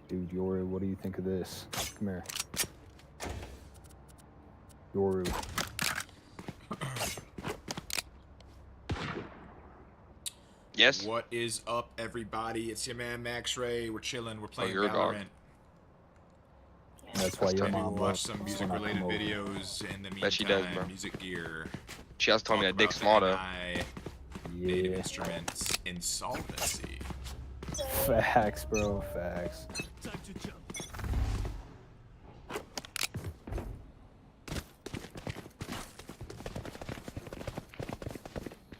Dude, Yoru, what do you think of this? Come here. Yoru. Yes. What is up, everybody? It's your man Max Ray. We're chilling. We're playing you're a dog. Valorant. That's why your Maybe we'll mom watch some music-related over. videos in the meantime. Bet she does, bro. Music gear. She also told me Talk that dick's about small the though. NI, native instruments, insolvency. Facts, bro. Facts.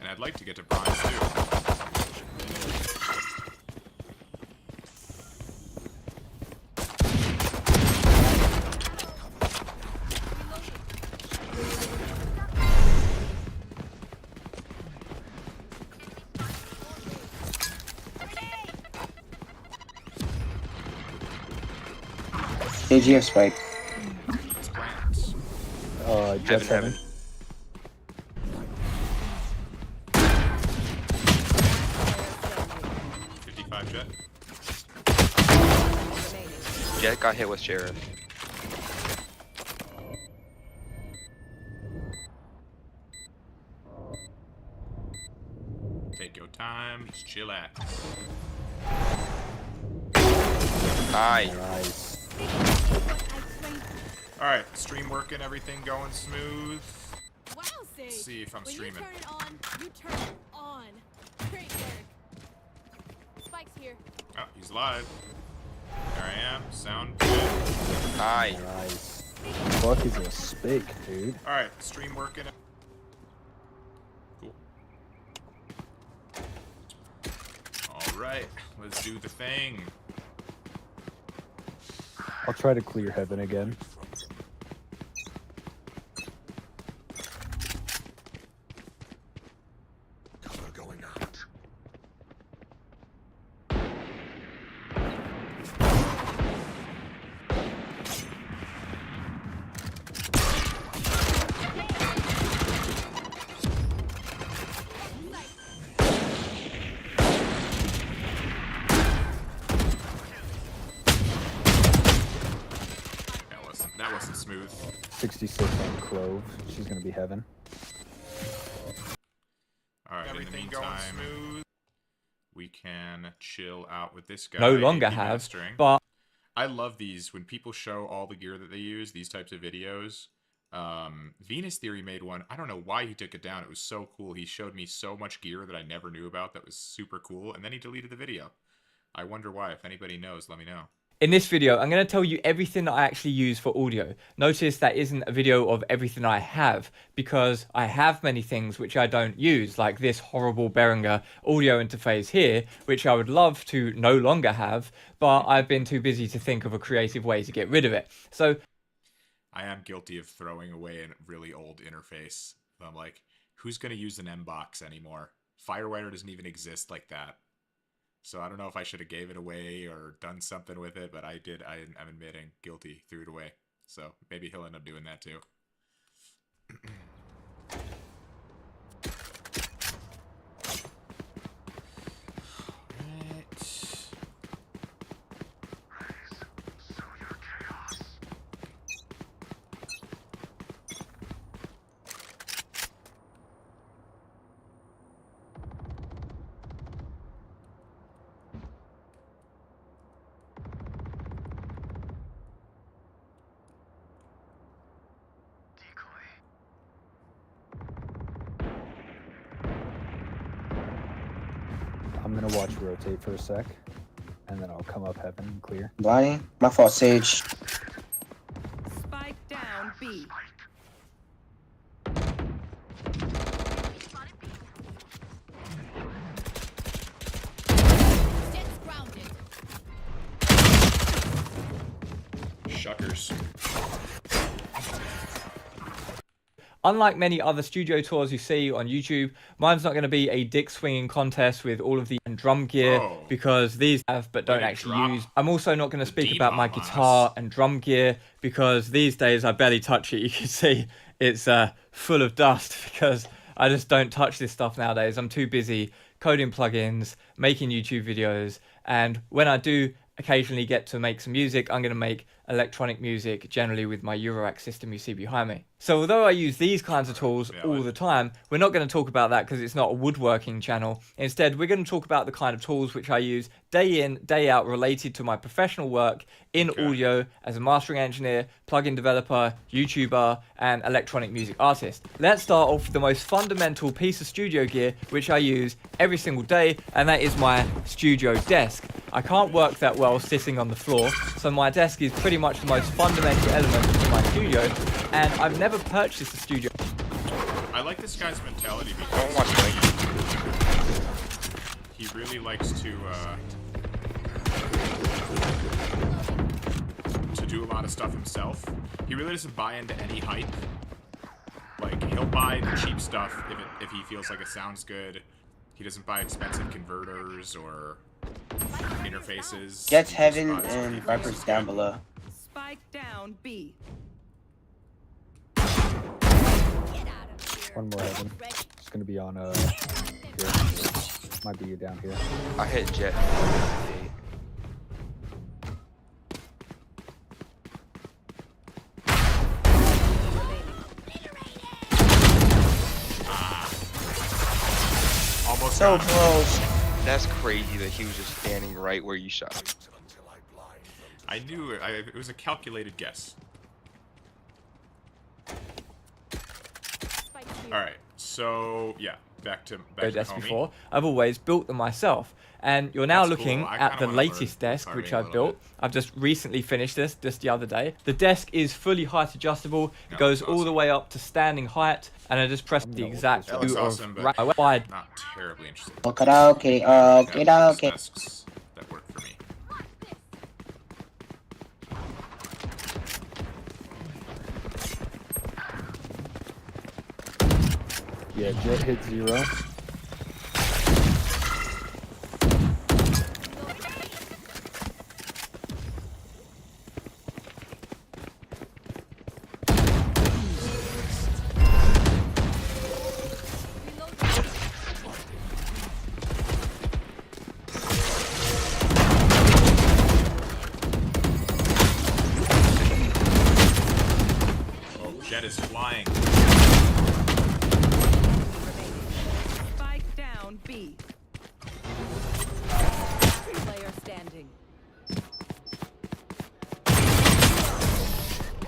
And I'd like to get to bronze too. AGF spike. Let's glance. Just Heaven. 55 jet. Jet got hit with Sheriff. Take your time. Just chill out. Nice. Alright, stream working, everything going smooth. Wow, Sage. Let's see if I'm when streaming. You turn it on, you turn it on. Great work. Spike's here. Oh, he's live. There I am. Sound good. Nice. Fuck is a spick, dude. Alright, stream working. Cool. Alright, let's do the thing. I'll try to clear heaven again. That wasn't smooth. 66 on Clove. She's gonna be heaven. Alright, everything going smooth. We can chill out with this guy. No longer AP have, mastering. but I love these when people show all the gear that they use, these types of videos. Venus Theory made one. I don't know why he took it down. It was so cool. He showed me so much gear that I never knew about that was super cool, and then he deleted the video. I wonder why. If anybody knows, let me know. in this video, I'm going to tell you everything that I actually use for audio. Notice that isn't a video of everything I have, because I have many things which I don't use, like this horrible Behringer audio interface here, which I would love to no longer have, but I've been too busy to think of a creative way to get rid of it. So I am guilty of throwing away a really old interface. I'm like, who's going to use an M-Box anymore? Firewire doesn't even exist like that. So I don't know if I should have gave it away or done something with it, but I did. I'm admitting guilty, threw it away. So maybe he'll end up doing that too. I'm gonna watch you rotate for a sec, and then I'll come up heaven and clear. Blinding? My fault, Sage. Spike down B. Jet's grounded. Shuckers. unlike many other studio tours you see on YouTube, mine's not going to be a dick swinging contest with all of the drum gear, because these have but don't actually use. I'm also not going to speak about my guitar and drum gear, because these days I barely touch it. You can see it's full of dust because I just don't touch this stuff nowadays. I'm too busy coding plugins, making YouTube videos, and when I do occasionally get to make some music, I'm going to make electronic music, generally with my Eurorack system you see behind me. So although I use these kinds of tools all the time, we're not going to talk about that because it's not a woodworking channel. Instead, we're going to talk about the kind of tools which I use day in, day out related to my professional work in audio as a mastering engineer, plugin developer, YouTuber, and electronic music artist. Let's start off with the most fundamental piece of studio gear which I use every single day, and that is my studio desk. I can't work that well sitting on the floor, so my desk is pretty much the most fundamental element of my studio, and I've never purchased a studio. I like this guy's mentality Don't because watch Blake. he really likes to do a lot of stuff himself. He really doesn't buy into any hype. Like, he'll buy the cheap stuff if he feels like it sounds good. He doesn't buy expensive converters or interfaces. Jets He just Heaven buys what he and thinks Vipers is down good. below. Spike down B. Get out of here. One more heaven. Ready. It's gonna be on here. Might be down here. I hit Jet. Almost So got him. close. That's crazy that he was just standing right where you shot him. I knew it was a calculated guess. Spike here. All right, so yeah, back to Desk homie. before. I've always built them myself, and you're now That's looking cool. I at kinda the wanna latest learn desk farming which a I've little built. I've just recently finished this just the other day. The desk is fully height adjustable. No, It goes that's all the awesome. way up to standing height, and I just pressed I'm the gonna exact look That this looks up. awesome, but wide. not terribly interested. Okay, okay, I okay, have okay. desks that work for me. Yeah, Jet hit 0. Oh, Jet is flying. Spike down B. Player standing.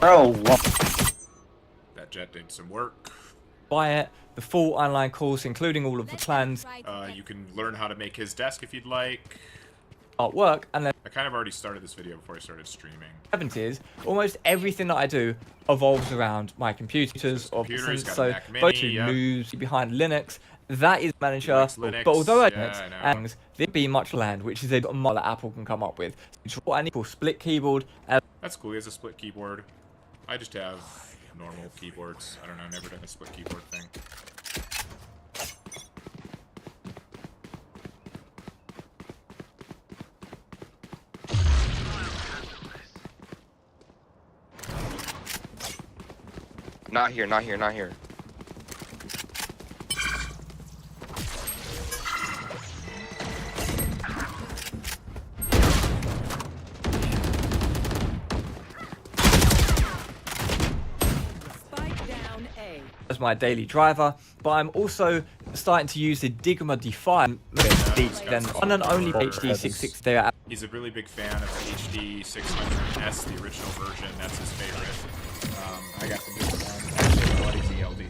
Bro, what? That Jet did some work. Buy it, the full online course, including all of the plans, You can learn how to make his desk if you'd like. artwork, and then I kind of already started this video before I started streaming. 70s, almost everything that I do evolves around my computers or Computer, he's got a so Mac Mini, both to yeah. moves behind Linux. That is manager, Linux, but although I yeah, I know. and there'd be much land, which is a model that Apple can come up with. It's what I need for split keyboard. That's cool. He has a split keyboard. I just have normal keyboards. I don't know. Never done a split keyboard thing. Not here, not here, not here. Spike down A. as my daily driver, but I'm also starting to use the Digma Defy then on and only HD66 there. He's a really big fan of the HD 600S, the original version. That's his favorite. I got the new one. Actually, what is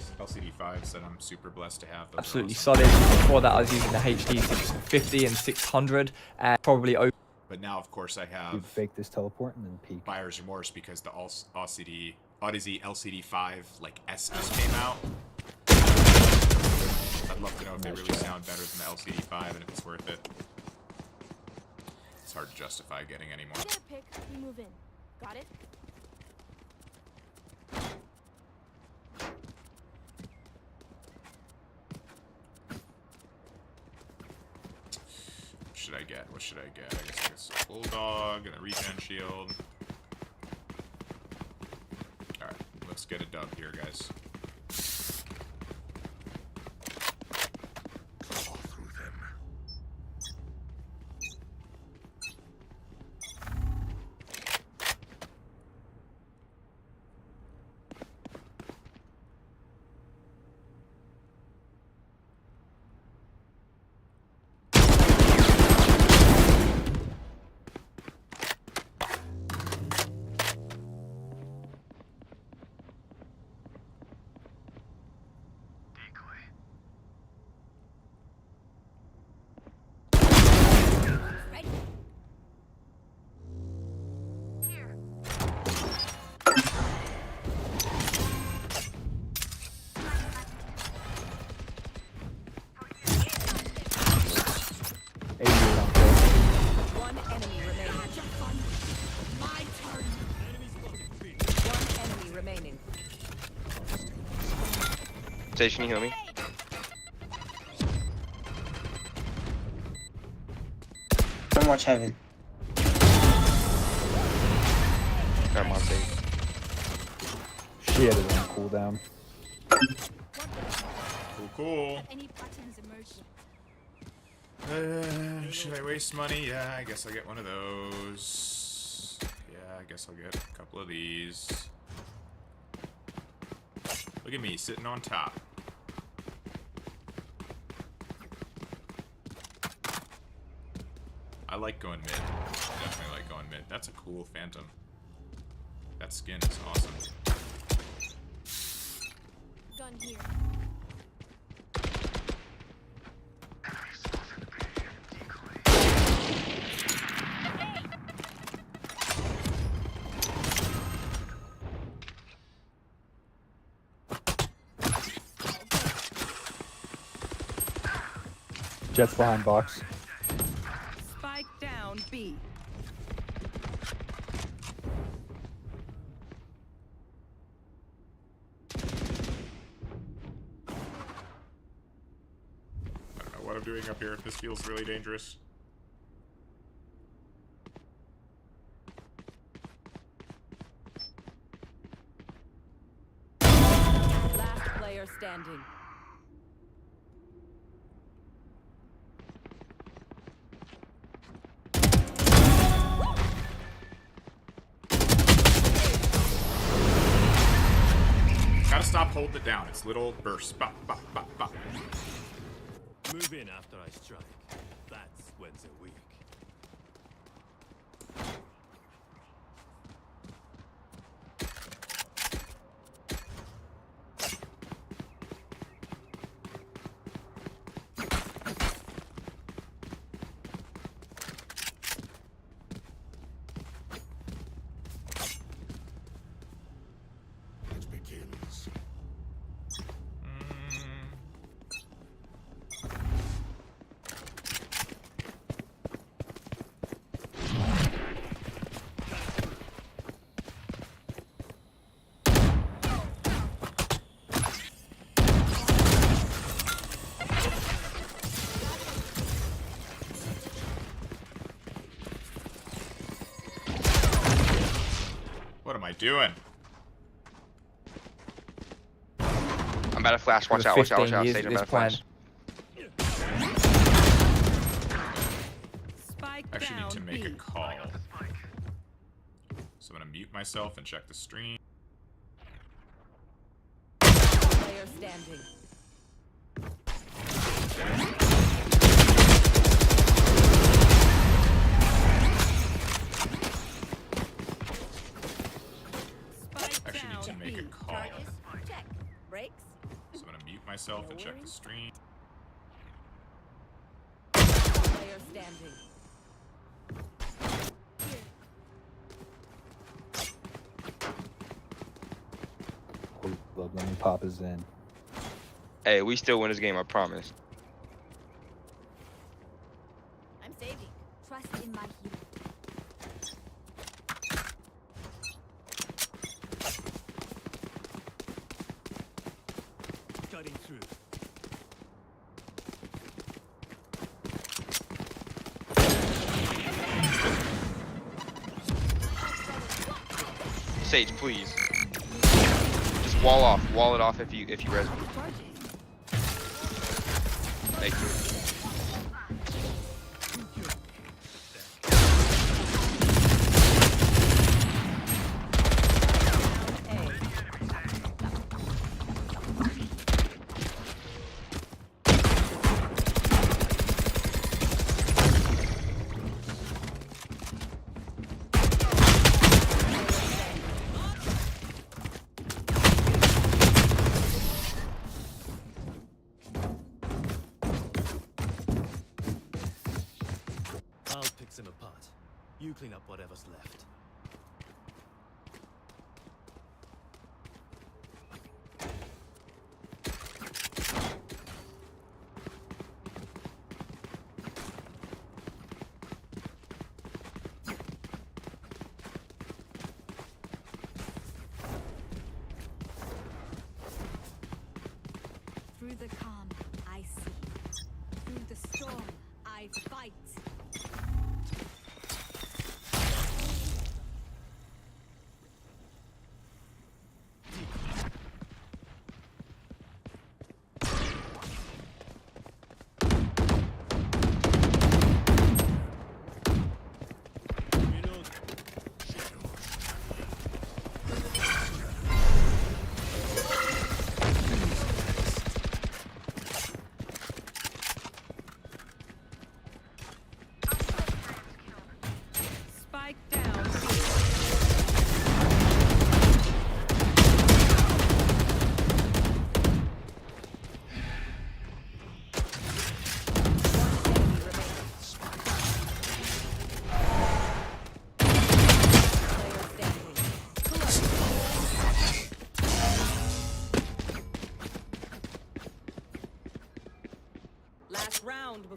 the LCD5s that I'm super blessed to have. Those are Absolutely awesome. solid. Before that, I was using the HD 650 and 600, and probably over. But now, of course, I You have fake this teleport and then peek. buyer's remorse because the Odyssey LCD5 like SS came out. I'd love to know if they really sound better than the LCD5 and if it's worth it. It's hard to justify getting anymore. Get a pick. We move in. Got it? What should I get? What should I get? I guess I guess a bulldog and a regen shield. Alright, let's get a dub here, guys. Sage, can you heal me? Don't watch heaven. Come on, Sage. She had it on cooldown. Cool. Any patterns emerge? Should I waste money? Yeah, I guess I'll get one of those. Yeah, I guess I'll get a couple of these. Look at me, sitting on top. I like going mid. I definitely like going mid. That's a cool Phantom. That skin is awesome. Gun here. Jet's behind box. Spike down B. I don't know what I'm doing up here. This feels really dangerous. Last player standing. Gotta stop holding it down. It's little bursts. Bop, bop, bop, bop. Move in after I strike. That's when they're weak. It begins. What am I doing? I'm about to flash. Watch For out, watch out, watch 15 out. years Sage, at I'm this about to flash. Spike Actually down need to make a B. call. So I'm gonna mute myself and check the stream. Player standing. Spike Actually need to down make B. a call. Charges. Check. Brakes. So I'm gonna mute myself and check the stream. Player standing. Hold up, let me pop his in. Hey, we still win this game, I promise. I'm saving. Trust in my hero. Cutting through. Sage, please. Just wall it off if you res me. Thank you. I'll pick them apart. You clean up whatever's left.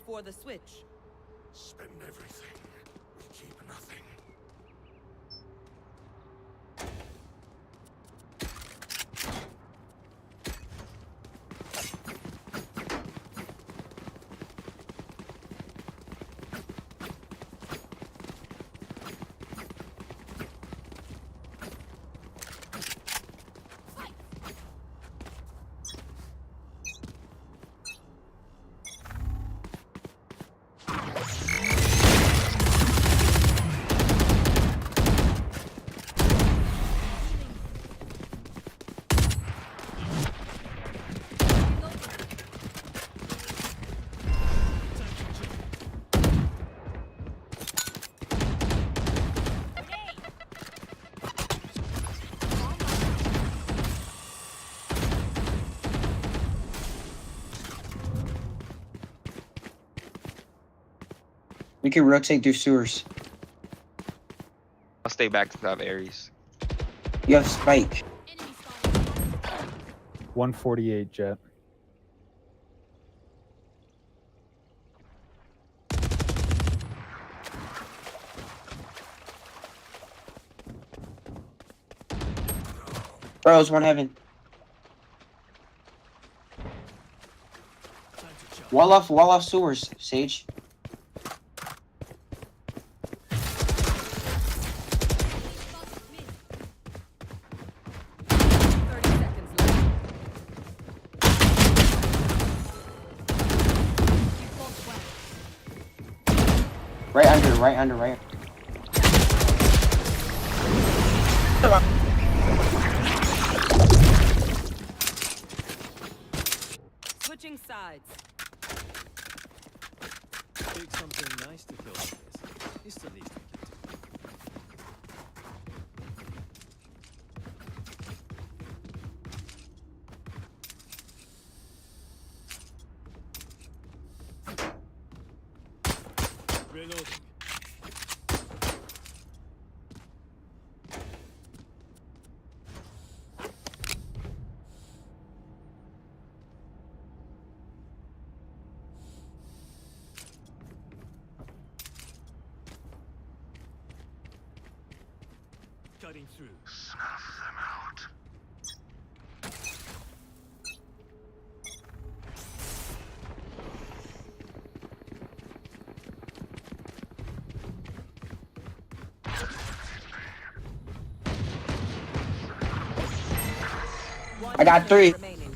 before the switch. Spend everything. We keep nothing. We can rotate through sewers. I'll stay back to have Ares. You have Spike. Enemy spotted. 148 jet. Bros, one heaven. Time to jump. Wall off sewers, Sage. Spotted mid. 30 seconds left. Default well. Right under. Switching sides. Take something nice to kill this. It's the least we can do. Reloading. Cutting through. Snuff them out. One I got minute 3. remaining.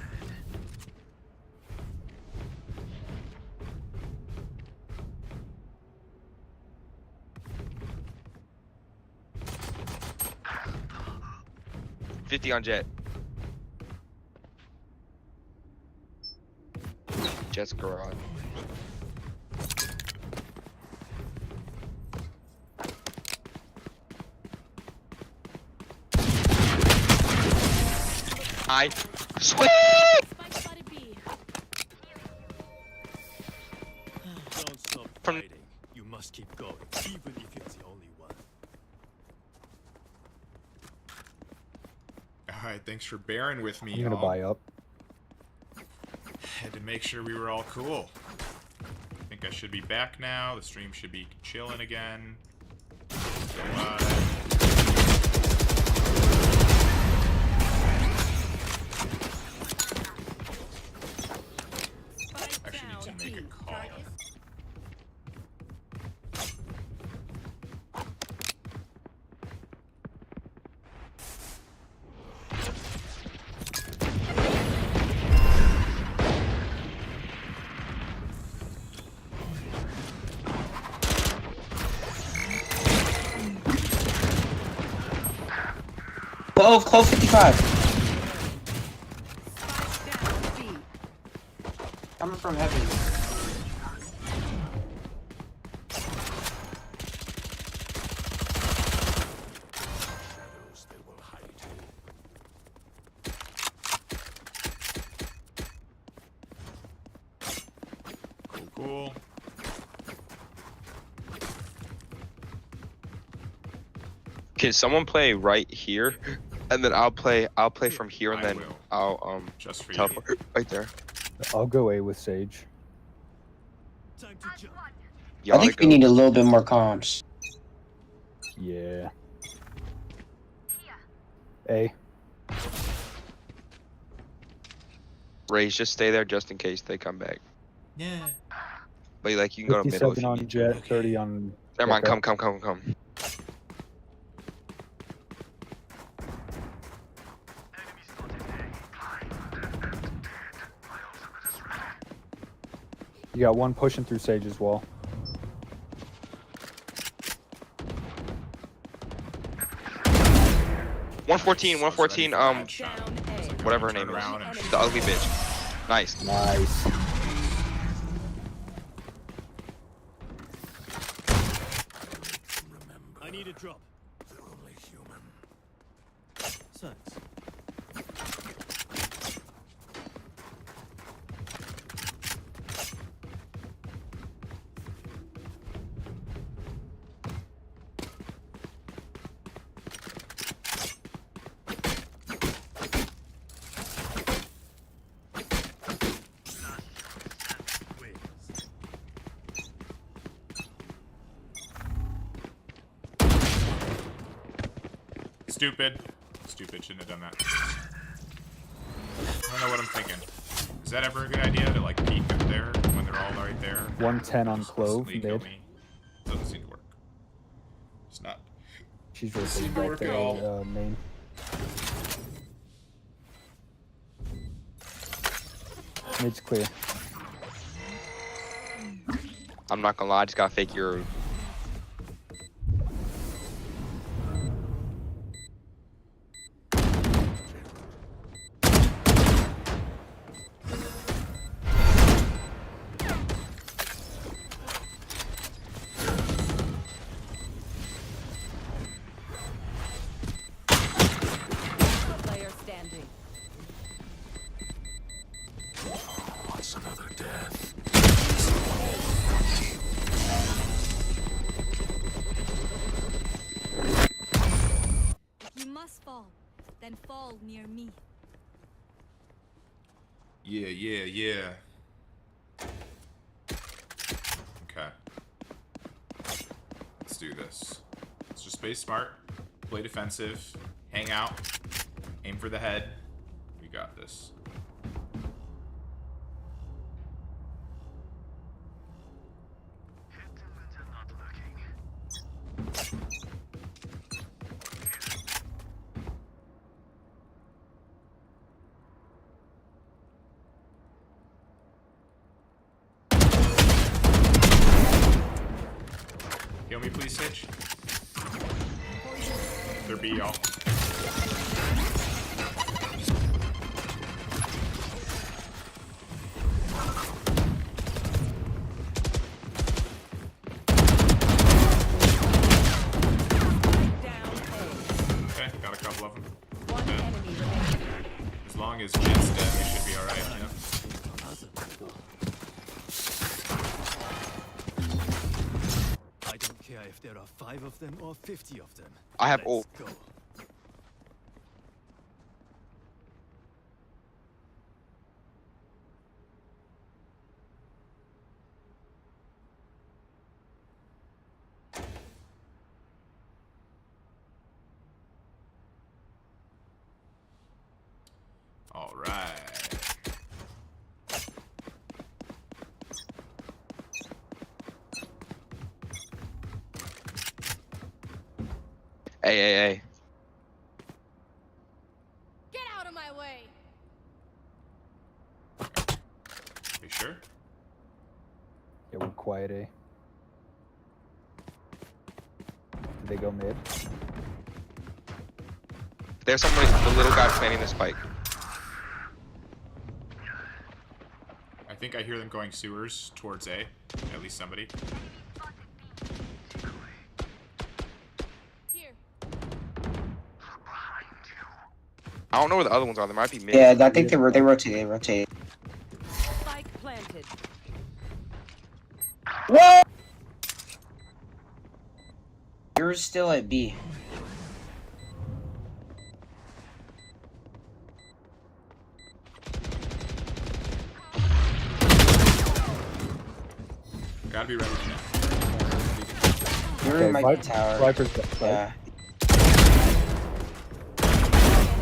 $50 on Jet. Jet's garage. I sweet. Spike spotted B. Don't stop From- fighting. You must keep going, even if it's the only one. Alright, thanks for bearing with me, I'm gonna y'all. buy up. Had to make sure we were all cool. I think I should be back now. The stream should be chilling again. Spike Actually need down. to make a call. Close 55. Spike down. B. Coming from heaven. Shadows they will hide. Cool. Can someone play right here, and then I'll play from here, and I then will. I'll Just for you. teleport right there. I'll go A with Sage. Time to I think we need a little bit more comms. Yeah. A. Raise, just stay there just in case they come back. Yeah. But like you can go to middle if 57 you on need. jet, 30 on. Never mind. Echo. Come. You got one pushing through Sage's wall. $114. Down A. Whatever her Turn name around is. and The ugly bitch. Nice. Nice. I need a drop. They're only human. Thanks. Stupid. Stupid. Shouldn't have done that. I don't know what I'm thinking. Is that ever a good idea to like peek up there when they're all right there? 110 on Just Clove, instantly kill mid. me? Doesn't seem to work. It's not. She's really Seem big to back work at there, all. main. Mid's clear. I'm not gonna lie. I just got fake Euro. Player standing. What's another death? If you must fall, then fall near me. Yeah. Okay. Let's do this. Let's just play smart, play defensive, hang out, aim for the head. We got this. Heal me, please, Sage. They're B, y'all. Down A. Okay, got a couple of them. One Yeah. enemy remaining. As long as Jet's dead, we should be alright, you know? I don't care if there are 5 of them or 50 of them. I have Let's ult. go. Alright. Hey. Get out of my way! You sure? Yeah, we're quiet A. Did they go mid? There's somebody, the little guy planting the spike. I think I hear them going sewers towards A. At least somebody. Here. I don't know where the other ones are. There might be mid. Yeah, I think they rotate. Spike planted. What? You're still at B. Gotta be ready now. Yuri Okay, might be tower. Viper's dead, right? Yeah.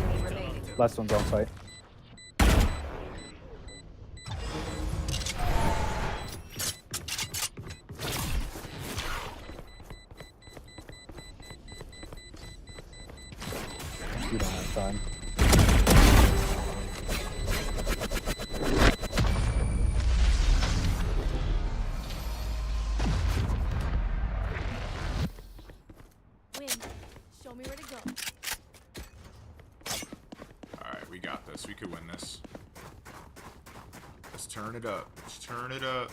Enemy remaining. Last one's on site. You don't have time. Win. Show me where to go. Alright, we got this. We could win this. Let's turn it up. Let's turn it up.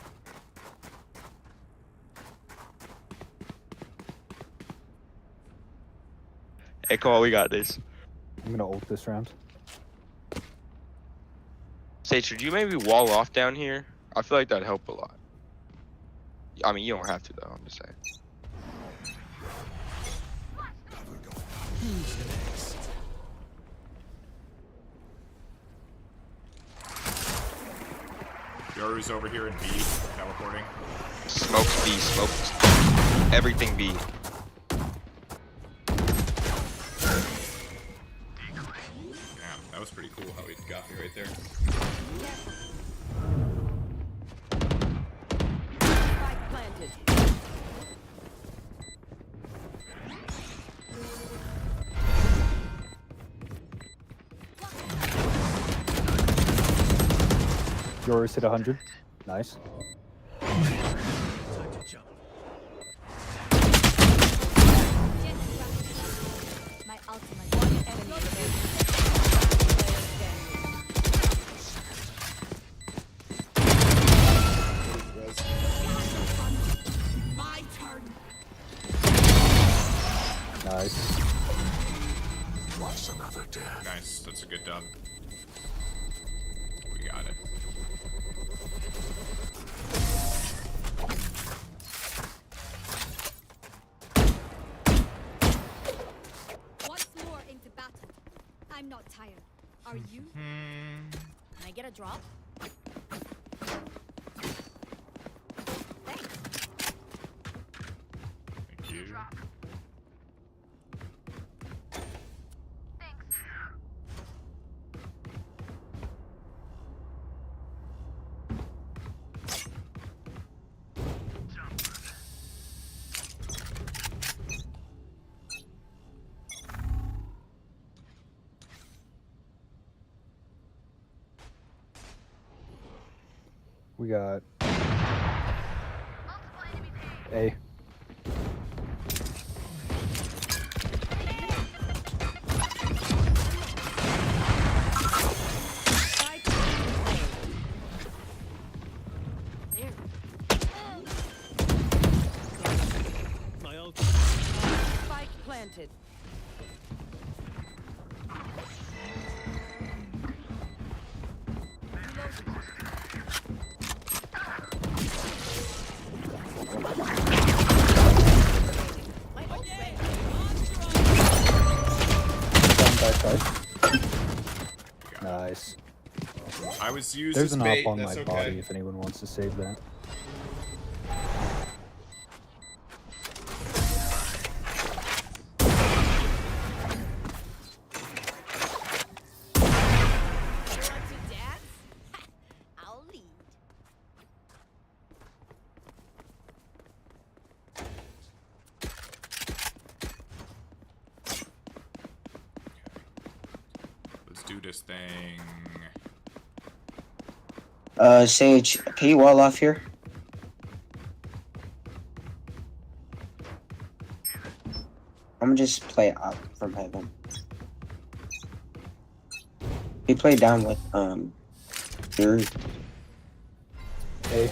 Hey, come on, we got this. I'm gonna ult this round. Sage, should you maybe wall off down here? I feel like that'd help a lot. I mean, you don't have to though. I'm just saying. Yoru's over here in B, teleporting. Smokes B, smokes everything B. Damn, that was pretty cool how he got me right there. Spike planted. Yours hit 100. Nice. Time to jump. My ultimate. Enemy remaining. Player standing. My turn. Nice. Nice, that's a good dub. We got it. Once more into battle. I'm not tired. Are you? Can I get a drop? Thanks. Thank you. We got A. Spike planted. There. My ult. Spike planted. My ult ready. Down back side. Nice. I was used There's as an bait, op on that's my okay. body if anyone wants to save that. Want to dance? I'll lead. Let's do this thing. Sage, can you wall off here? I'm gonna just play up from heaven. He played down with Yuri. A.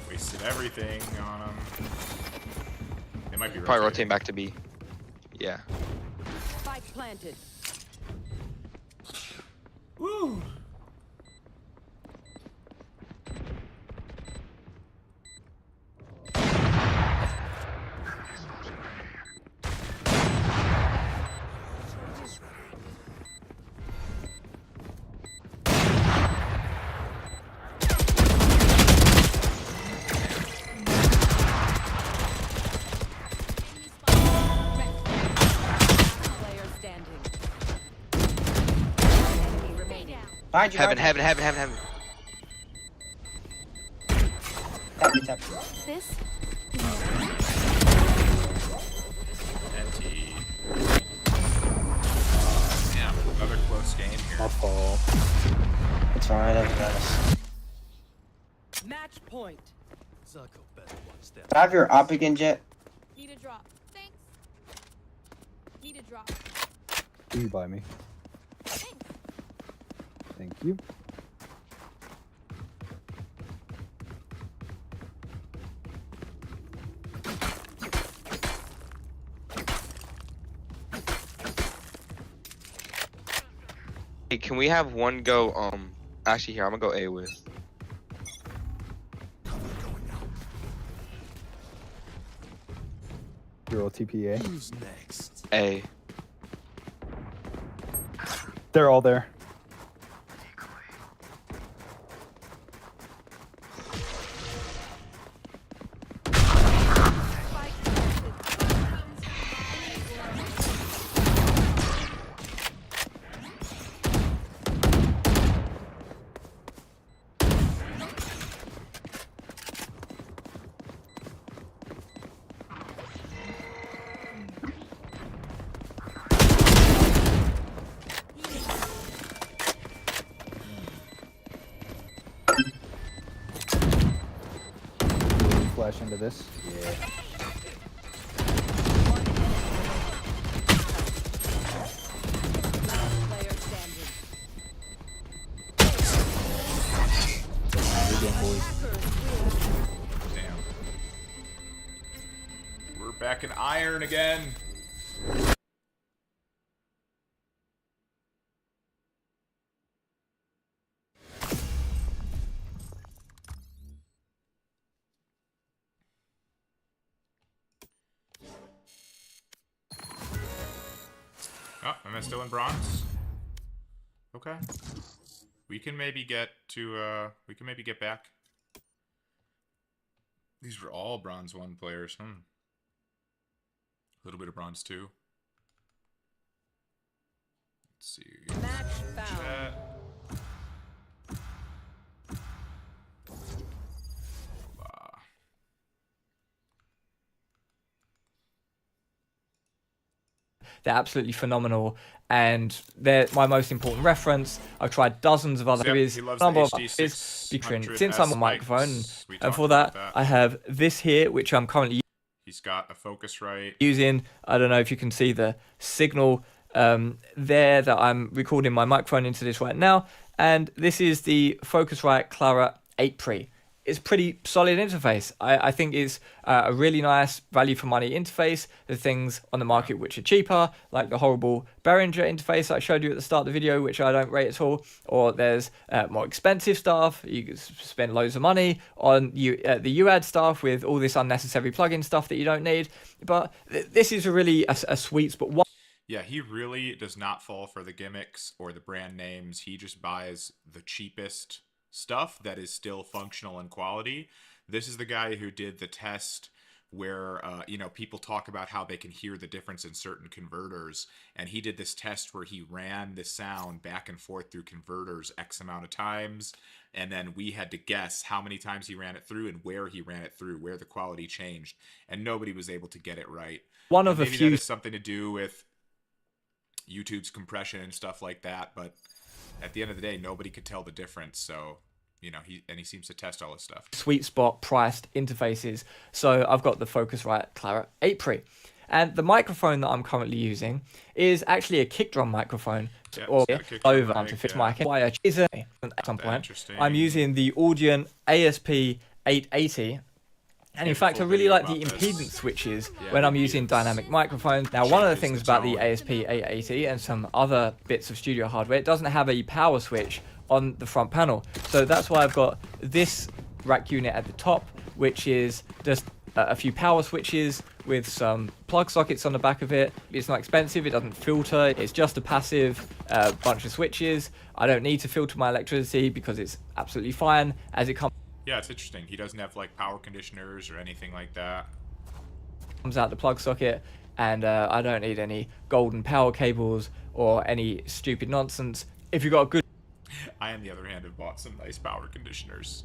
Wasted everything on him. They might be Probably rotating rotating. back to B. Yeah. Spike planted. Woo! Behind you, Heaven, behind heaven, heaven, heaven, heaven. you. Tap me, tap. This Empty. Damn, another close game My here. fault. It's alright, I got us. Match point. Zuko better watch that. I have your op again, Jet. need a drop. Thanks. Need a drop. Will you buy me? Thanks. Thank you. Hey, can we have one go? Actually, here I'm gonna go A with. Euro TPA. Who's next? A. They're all there. Spike planted. Will you flash into this? Yeah. Player standing. Good game, boys. Damn. We're back in iron again. Oh, am I still in bronze? Okay. We can maybe get to, we can maybe get back. These were all bronze 1 players, A little bit of bronze 2. Let's see. Match found. Chat. They're absolutely phenomenal, and they're my most important reference. I've tried dozens of other Yep, series, he loves number the of HD others, featuring 600 since I'm on S microphone, mics. We and talked for about that, that. I have this here, which I'm currently He's got a Focusrite. using. I don't know if you can see the signal there that I'm recording my microphone into this right now, and this is the Focusrite Clara 8 Pre. It's pretty solid interface. I think it's a really nice value for money interface. There's things on the market which are cheaper, like the horrible Behringer interface I showed you at the start of the video, which I don't rate at all. Or there's more expensive stuff. You can spend loads of money on the UAD stuff with all this unnecessary plugin stuff that you don't need. But this is really a sweet spot. Yeah, he really does not fall for the gimmicks or the brand names. He just buys the cheapest stuff that is still functional and quality. This is the guy who did the test where people talk about how they can hear the difference in certain converters, and he did this test where he ran the sound back and forth through converters X amount of times, and then we had to guess how many times he ran it through and where he ran it through, where the quality changed, and nobody was able to get it right. One and of a maybe few that has something to do with YouTube's compression and stuff like that, but at the end of the day, nobody could tell the difference. So, he seems to test all his stuff. Sweet spot priced interfaces. So I've got the Focusrite Clara 8 Pre. And the microphone that I'm currently using is actually a kick drum microphone, or over onto fixed mic. Is at some point. I'm using the Audion ASP 880. And in fact, I really like the impedance switches when I'm using dynamic microphones. Now, one of the things about the ASP 880 and some other bits of studio hardware, it doesn't have a power switch on the front panel. So that's why I've got this rack unit at the top, which is just a few power switches with some plug sockets on the back of it. It's not expensive, it doesn't filter, it's just a passive bunch of switches. I don't need to filter my electricity because it's absolutely fine as it comes. Yeah, it's interesting. He doesn't have like power conditioners or anything like that. Comes out the plug socket, and I don't need any golden power cables or any stupid nonsense. If you've got a good I, on the other hand, have bought some nice power conditioners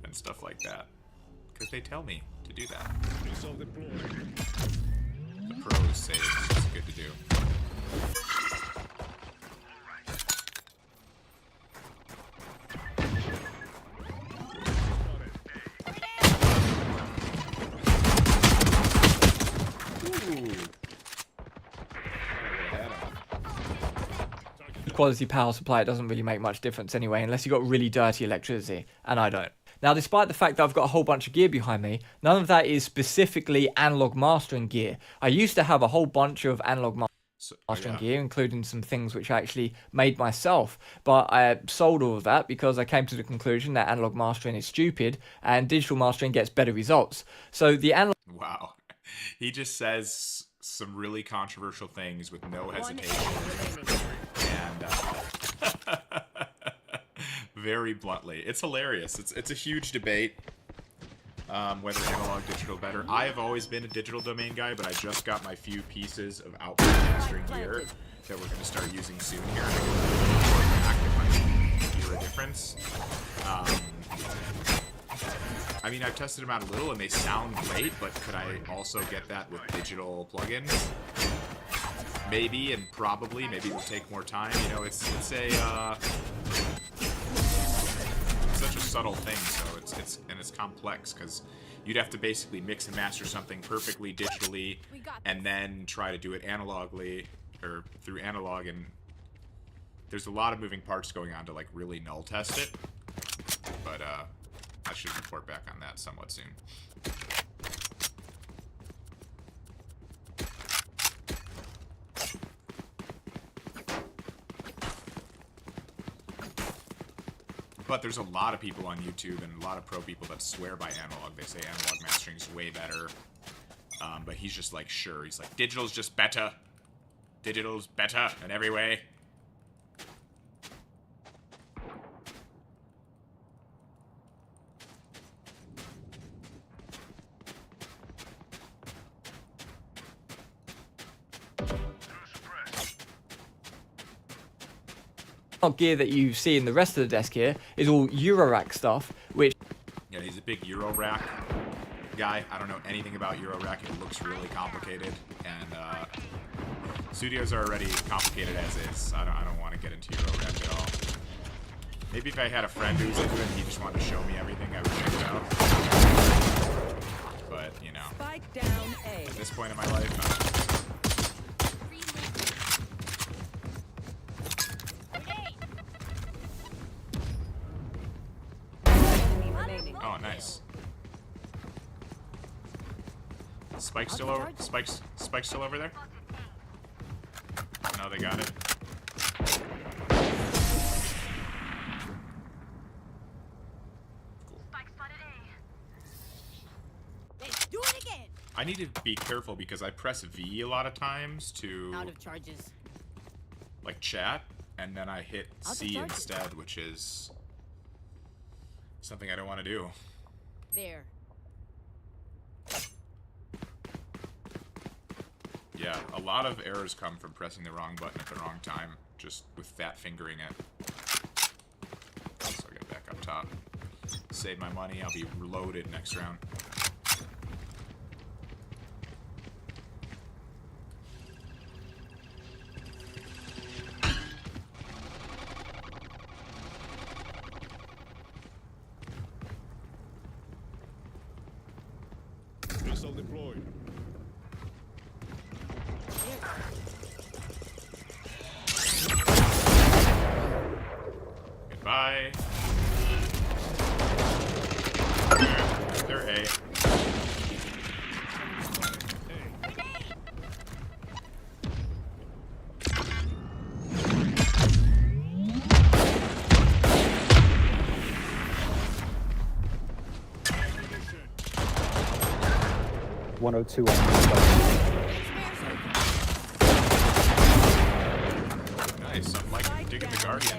and stuff like that. Because they tell me to do that. The pros say it's good to do. Quality power supply, it doesn't really make much difference anyway, unless you've got really dirty electricity, and I don't. Now, despite the fact that I've got a whole bunch of gear behind me, none of that is specifically analog mastering gear. I used to have a whole bunch of analog mastering gear, including some things which I actually made myself, but I sold all of that because I came to the conclusion that analog mastering is stupid and digital mastering gets better results. So the analog... Wow. He just says some really controversial things with no hesitation. And very bluntly. It's hilarious. It's a huge debate whether analog, digital better. I have always been a digital domain guy, but I just got my few pieces of output mastering gear that we're going to start using soon here. And I can hear a difference. I mean, I've tested them out a little, and they sound great, but could I also get that with digital plugins? Maybe, and probably. Maybe it will take more time. You know, it's such a subtle thing, so it's complex, because you'd have to basically mix and master something perfectly digitally, and then try to do it analogly, or through analog, and there's a lot of moving parts going on to, like, really null test it. But, I should report back on that somewhat soon. But there's a lot of people on YouTube and a lot of pro people that swear by analog. They say analog mastering is way better. But he's just like, sure. He's like, digital's just better. Digital's better in every way. gear that you see in the rest of the desk here is all Eurorack stuff, which... Yeah, he's a big Eurorack guy. I don't know anything about Eurorack. It looks really complicated, and studios are already complicated as is. I don't want to get into Eurorack at all. Maybe if I had a friend who was into it and he just wanted to show me everything, I would check it out. But, you know, Spike down A. at this point in my life, oh, nice. Spike's still over. Spike's still over there. No, they got it. Cool. Let's do it again. I need to be careful because I press V a lot of times to Out of charges. like chat, and then I hit C instead, which is something I don't want to do. There. Yeah, a lot of errors come from pressing the wrong button at the wrong time, just with fat fingering it. So I'll get back up top. Save my money, I'll be reloaded next round. Missile deployed. Goodbye. They're A. Ammunition. 102 on Nice, I'm like digging the Guardian.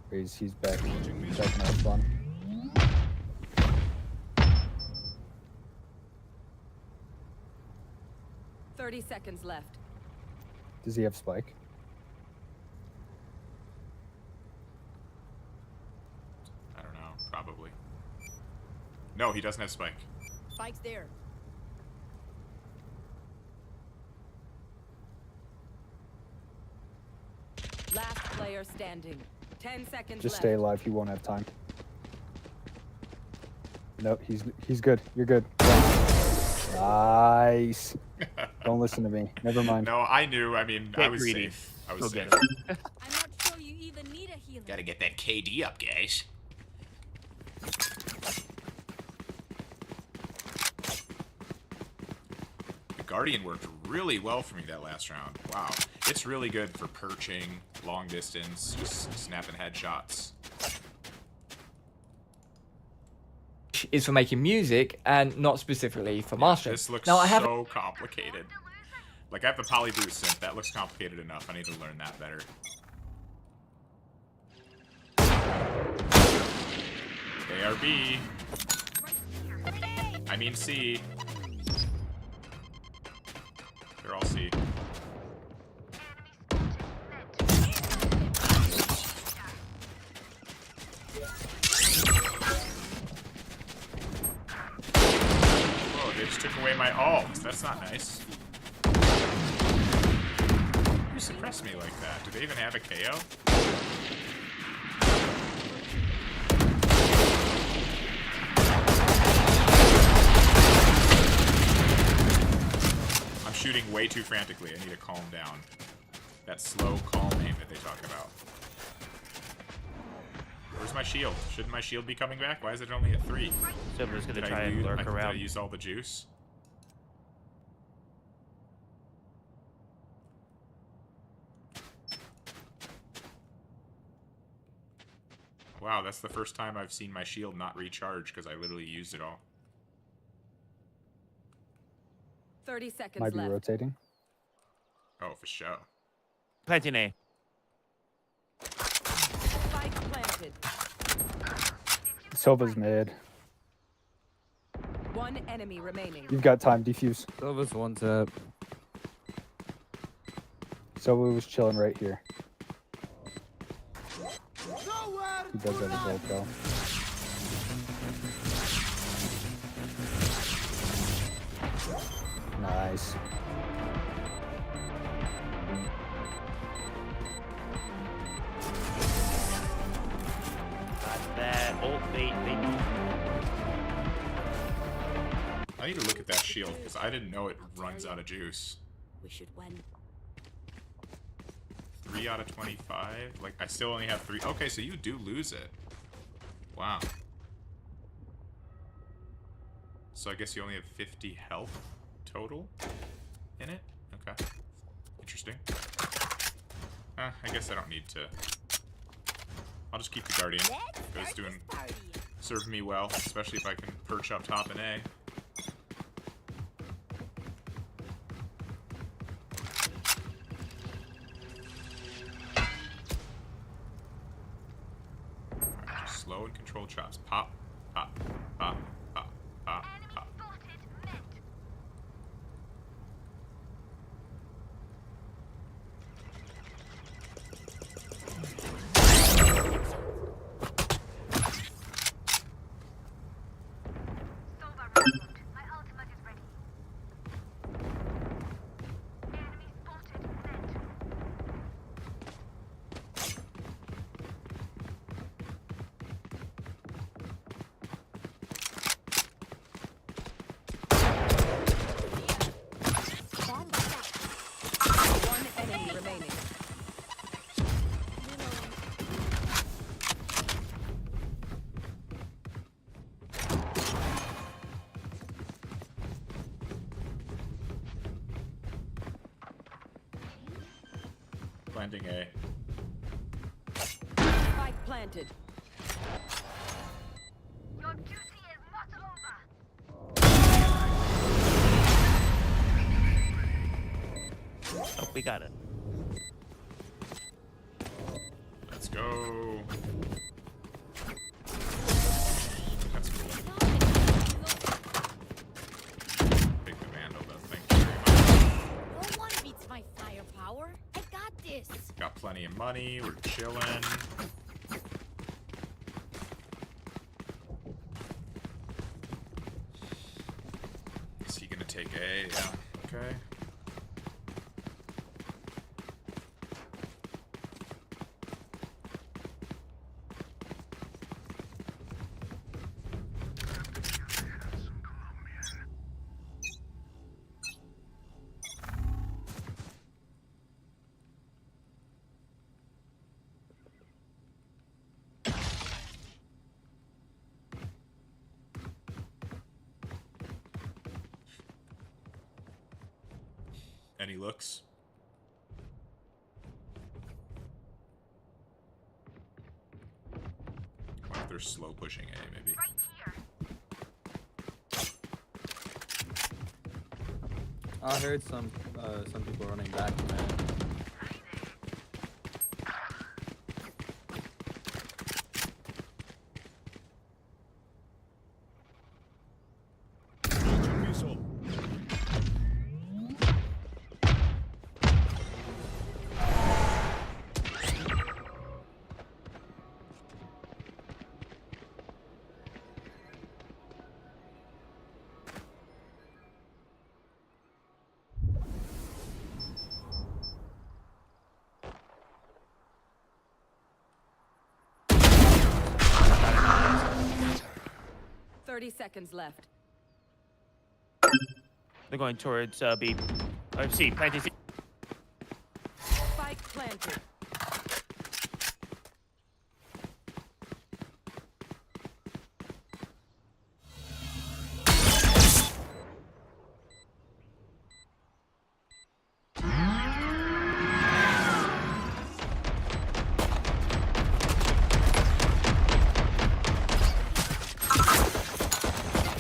He's back. Back now, spawn. 30 seconds left. Does he have spike? I don't know. Probably. No, he doesn't have spike. Spike's there. Last player standing. 10 seconds Just left. stay alive. He won't have time. Nope, he's good. You're good. Nice. Don't listen to me. Never mind. No, I knew. I mean, I Get was greedy. safe. I was Go safe. get him. I'm not sure you even need a healer. Gotta get that KD up, guys. The Guardian worked really well for me that last round. Wow. It's really good for perching, long distance, just snapping headshots. Is for making music and not specifically for mastering. This looks Now I have so complicated. Like, I have the poly boost synth. That looks complicated enough. I need to learn that better. ARB. I mean C. They're all C. Whoa, they just took away my ult. That's not nice. Who suppressed me like that? Do they even have a KO? I'm shooting way too frantically. I need to calm down. That slow, calm aim that they talk about. Where's my shield? Shouldn't my shield be coming back? Why is it only at 3? So we're just gonna Did try I and lose, lurk did I around. use all the juice? Wow, that's the first time I've seen my shield not recharge because I literally used it all. 30 seconds Might be left. rotating. Oh, for sure. Planting A. Spike planted. Sova's mid. One enemy remaining. You've got time. Defuse. Silva's one's up. Sova was chilling right here. He does have his ult though. Nice. Got that ult bait, baby. I need to look at that shield because I didn't know it runs out of juice. We should win. 3 out of 25? Like, I still only have 3. Okay, so you do lose it. Wow. So I guess you only have 50 health total in it? Okay. Interesting. I guess I don't need to. I'll just keep the Guardian. It's doing, serve me well, especially if I can perch up top in A. Alright, just slow and controlled shots. Pop, pop, pop, pop, pop, pop. One enemy remaining. Planting A. Spike planted. Oh, we got it. Let's go. That's cool. Take the Vandal though, thank you very much. money. We're chilling. Is he gonna take A? Yeah. Okay. Any looks? What if they're slow pushing A, maybe? I heard some people running back, man. Seconds left. They're going towards B. C, planting C. Spike planted.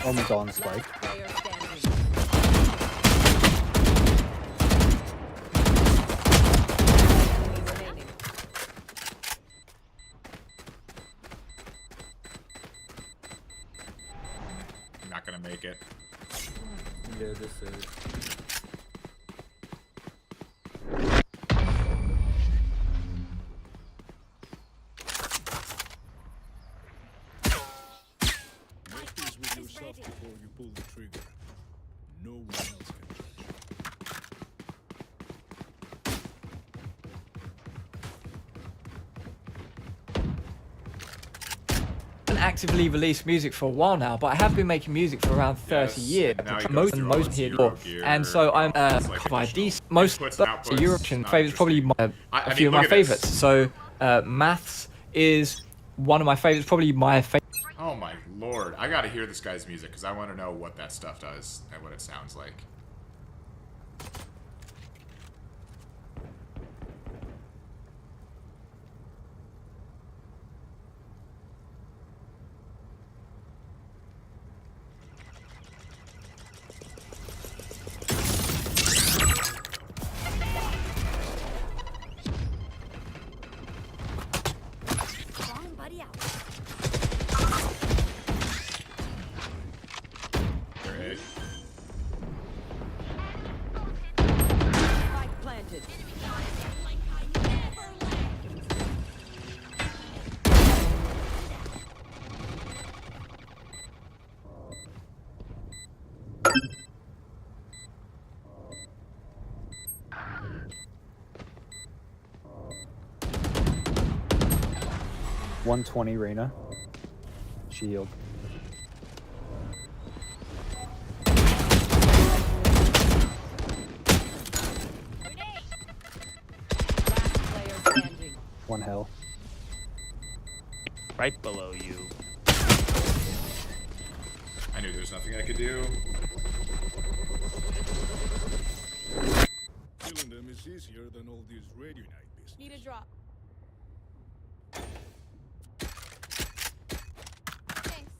Almost on spike. Player standing. Enemy remaining. I'm not gonna make it. Yeah, this is. Make peace with yourself before you pull the trigger. No one else can judge. I haven't actively released music for a while now, but I have been making music for around 30 Yes, years. and now he Most goes through all most his here, Euro gear, and so I'm it's like quite additional decent. Most inputs and outputs, European not favorites probably interesting. a I few mean, of my look at this. favorites. So maths is one of my favorites, probably my favorite. Oh my lord. I gotta hear this guy's music because I want to know what that stuff does and what it sounds like. Wrong buddy out. Great. Spike planted. $120 Reyna. Shield. Last player standing. One hell. Right below you. I knew there was nothing I could do. Killing them is easier than all this radio night business. Need a drop. Thanks.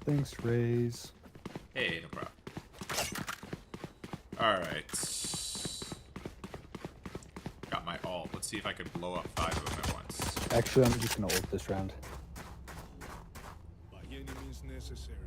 Thanks, Raze. Hey, no problem. Alright. Got my ult. Let's see if I can blow up 5 of them at once. Actually, I'm just gonna ult this round. By any means necessary.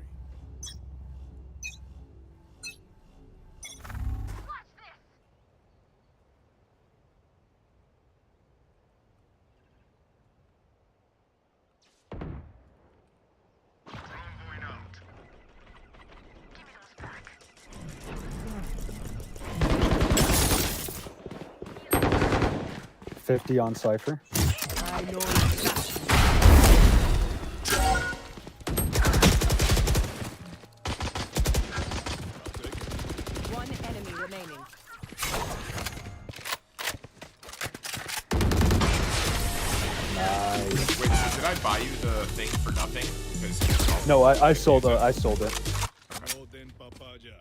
50 on Cypher. I know. One enemy remaining. Nice. Wait, so did I buy you the thing for nothing? Because No, I sold it. I sold it. Well then, Papaja,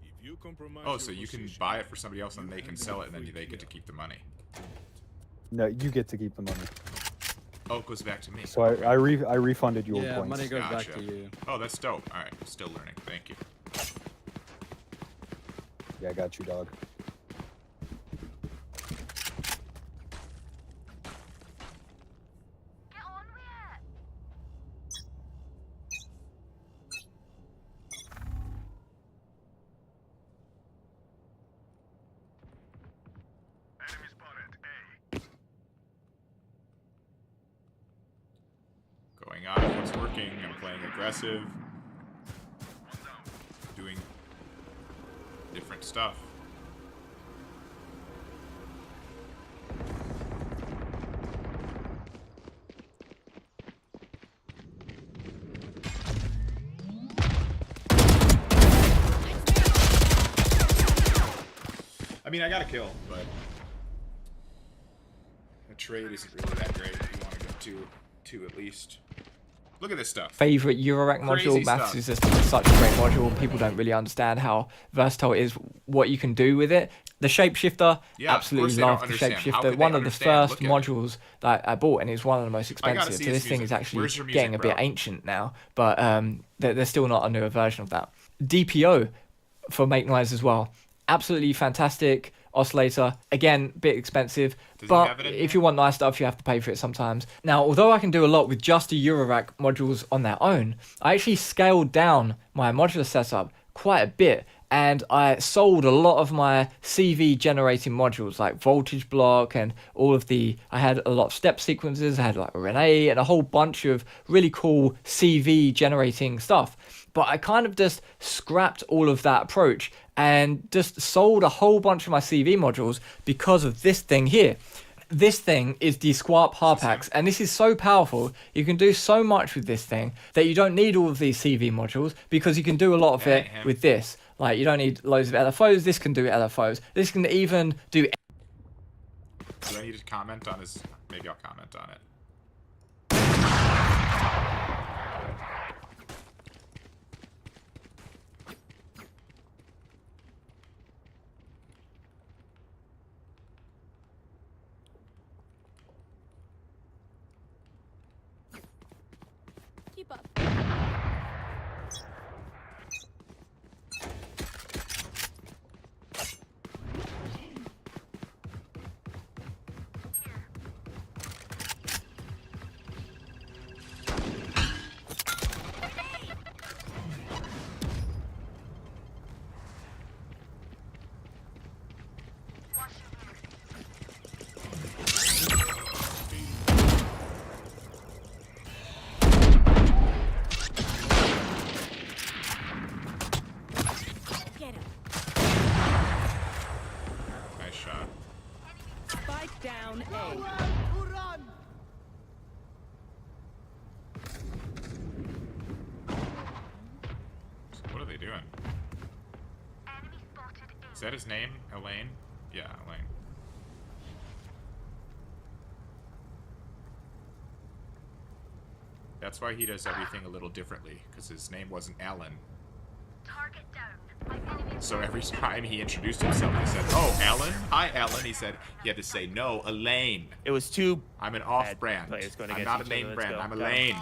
if you compromise oh, your so you can position, buy it for somebody else and you they can end sell up it and then free they get to here. keep the money. No, you get to keep the money. Oh, it goes back to me. So I refunded your Yeah, points. money goes Gotcha. back to you. Oh, that's dope. All right, still learning. Thank you. Yeah, I got you, dog. Going on, what's working? I'm playing aggressive. Doing different stuff. I mean, I got a kill, but the trade isn't really that great. You want to go two at least. Look at this stuff. Favorite Eurorack Crazy module. Maths stuff. is just such a great module, and people don't really understand how versatile it is, what you can do with it. The shapeshifter, Yeah, of absolutely course they don't love the understand. How shapeshifter. could they One of the understand? first Look at it. modules that I bought, and it's one of the most I gotta expensive. see So his this thing is music. actually Where's your music, getting a bit bro? ancient now, but there's still not a newer version of that. DPO for Make Noise as well. Absolutely fantastic oscillator. Again, bit expensive, Does he but have it in if here? you want nice stuff, you have to pay for it sometimes. Now, although I can do a lot with just the Eurorack modules on their own, I actually scaled down my modular setup quite a bit, and I sold a lot of my CV generating modules like voltage block and all of the, I had a lot of step sequences, I had like Renee and a whole bunch of really cool CV generating stuff. But I kind of just scrapped all of that approach and just sold a whole bunch of my CV modules because of this thing here. This thing is the Squarp Harpax, and this is so powerful. You can do so much with this thing that you don't need all of these CV modules because you can do a lot of it with this. Like, you don't need loads of LFOs. This can do LFOs. This can even do... Do I need to comment on his... Maybe I'll comment on it. Keep up. Get him. Nice shot. Spike down A. So what are they doing? Is that his name? Elaine? Yeah, Elaine. That's why he does everything a little differently, because his name wasn't Alan. So every time he introduced himself, he said, "Oh, Alan? Hi, Alan." He said he had to say, "No, Elaine. It was two. I'm an off-brand. players going I'm against not a each other. name Let's brand. go. I'm Go. Elaine,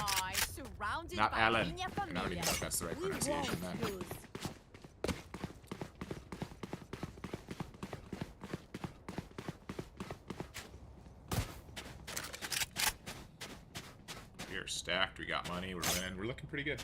Surrounded not by Alan." Peña And I don't even know if that's the right We pronunciation won't then. lose. We are stacked. We got money. We're winning. We're looking pretty good.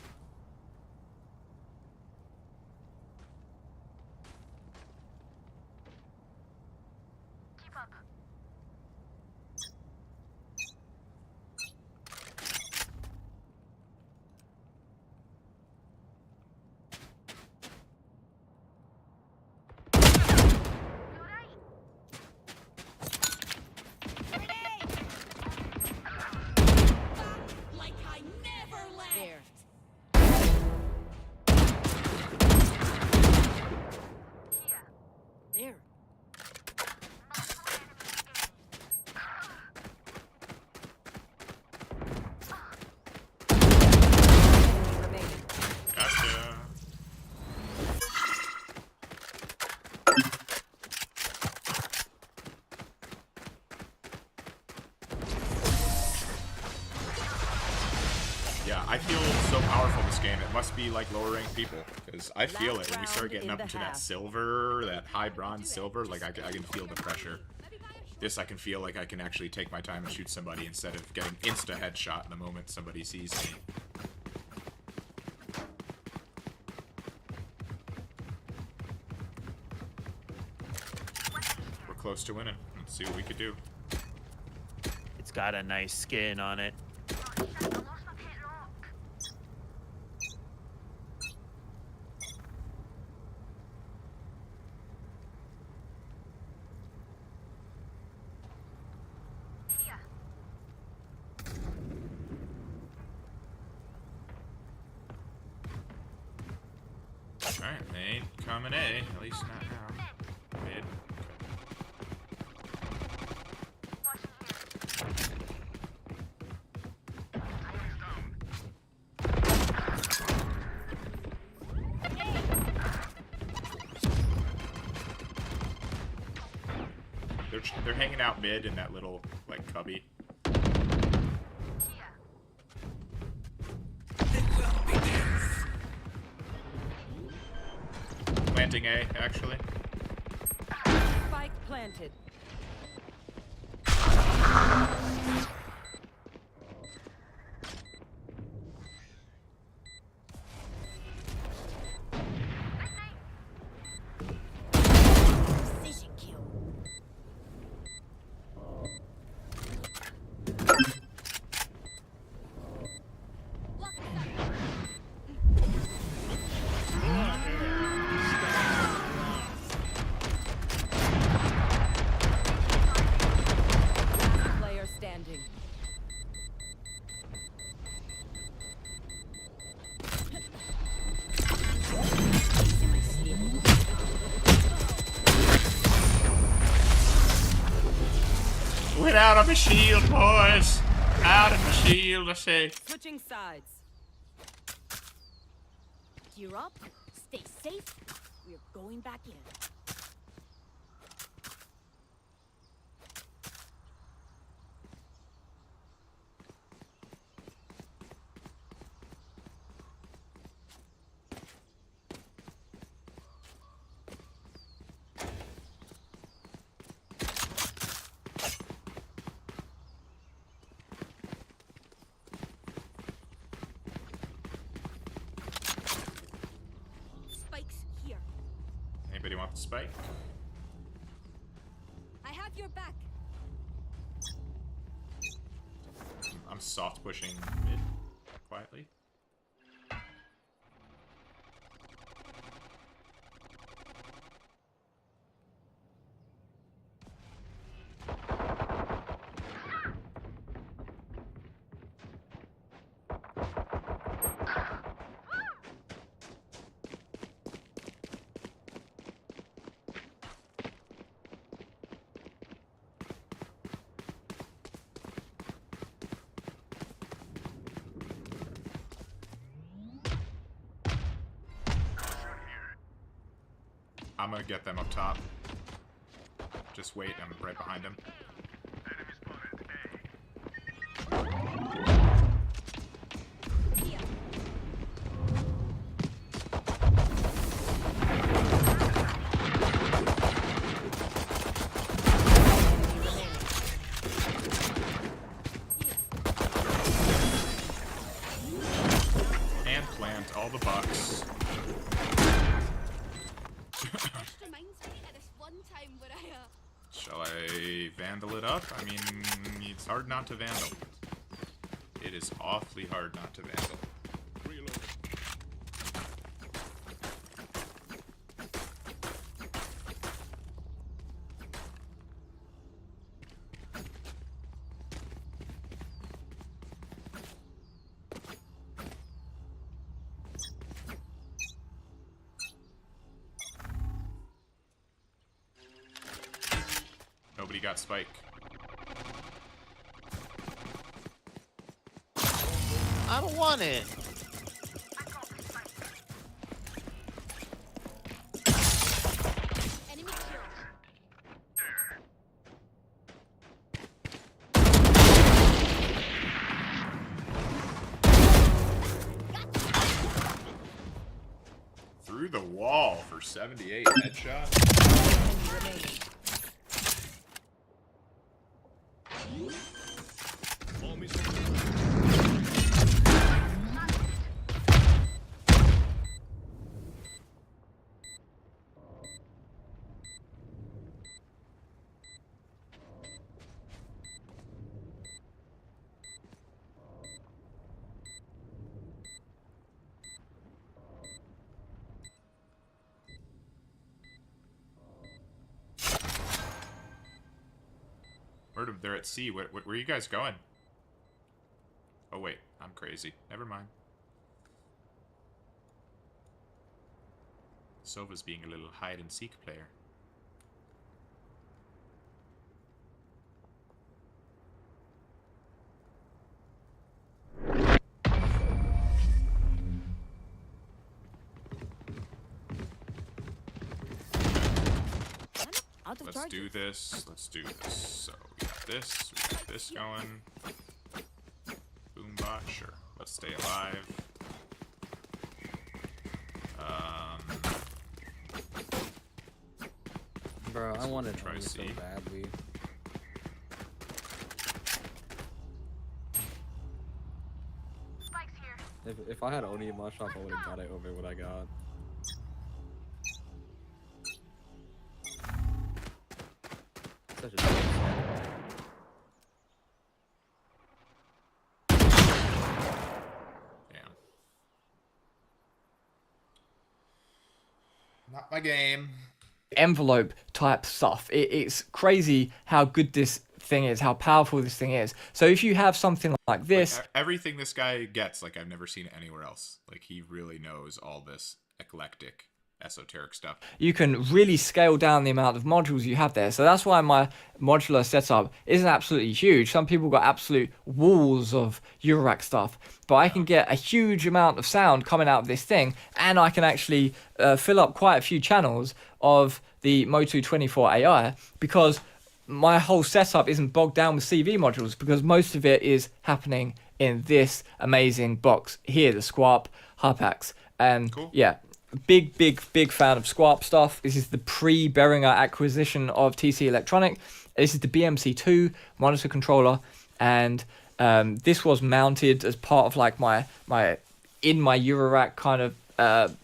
Yeah, I feel so powerful this game. It must be like lower ranked people, because I feel it when we start getting up into that silver, that high bronze silver. Like I can feel the pressure. This I can feel like I can actually take my time and shoot somebody instead of getting insta headshot in the moment somebody sees me. We're close to winning. Let's see what we could do. It's got a nice skin on it. Alright, they ain't coming A, at least not now. Mid. They're hanging out mid in that little, like, cubby. Planting A, actually. Spike planted. Precision kill. Block that. Player standing. Went out of my shield, boys! Out of my shield, I say. Switching sides. Gear up. Stay safe. We're going back in. Spikes here. Anybody want the spike? I have your back. I'm soft pushing mid quietly. I'm gonna get them up top. Just wait, I'm right behind him. Here. And plant all the bucks. Reminds me of this one time where Shall I vandal it up? I mean, it's hard not to vandal. It is awfully hard not to vandal. Reload. Nobody got spike. I don't want it. enemy killed. wall for 78 headshot. They're at sea. Where are you guys going? Oh wait, I'm crazy. Never mind. Sova's being a little hide-and-seek player. Let's do this. Let's do this. So we got this. We got this going. Boombot, sure. Let's stay alive. Bro, I wanted to try try so C. badly. If I had Oni in my shop, I would have got it over what I got. Such a Damn. Not my game. Envelope type stuff. It's crazy how good this thing is, how powerful this thing is. So if you have something like this, like, everything this guy gets, like I've never seen it anywhere else. Like he really knows all this eclectic, esoteric stuff. You can really scale down the amount of modules you have there. So that's why my modular setup isn't absolutely huge. Some people got absolute walls of Eurorack stuff, but I can get a huge amount of sound coming out of this thing, and I can actually fill up quite a few channels of the Motu 24 AI because my whole setup isn't bogged down with CV modules, because most of it is happening in this amazing box here, the Squarp Harpax. And cool. Yeah, big fan of Squarp stuff. This is the pre-Behringer acquisition of TC Electronic. This is the BMC2 monitor controller, and this was mounted as part of like my Eurorack kind of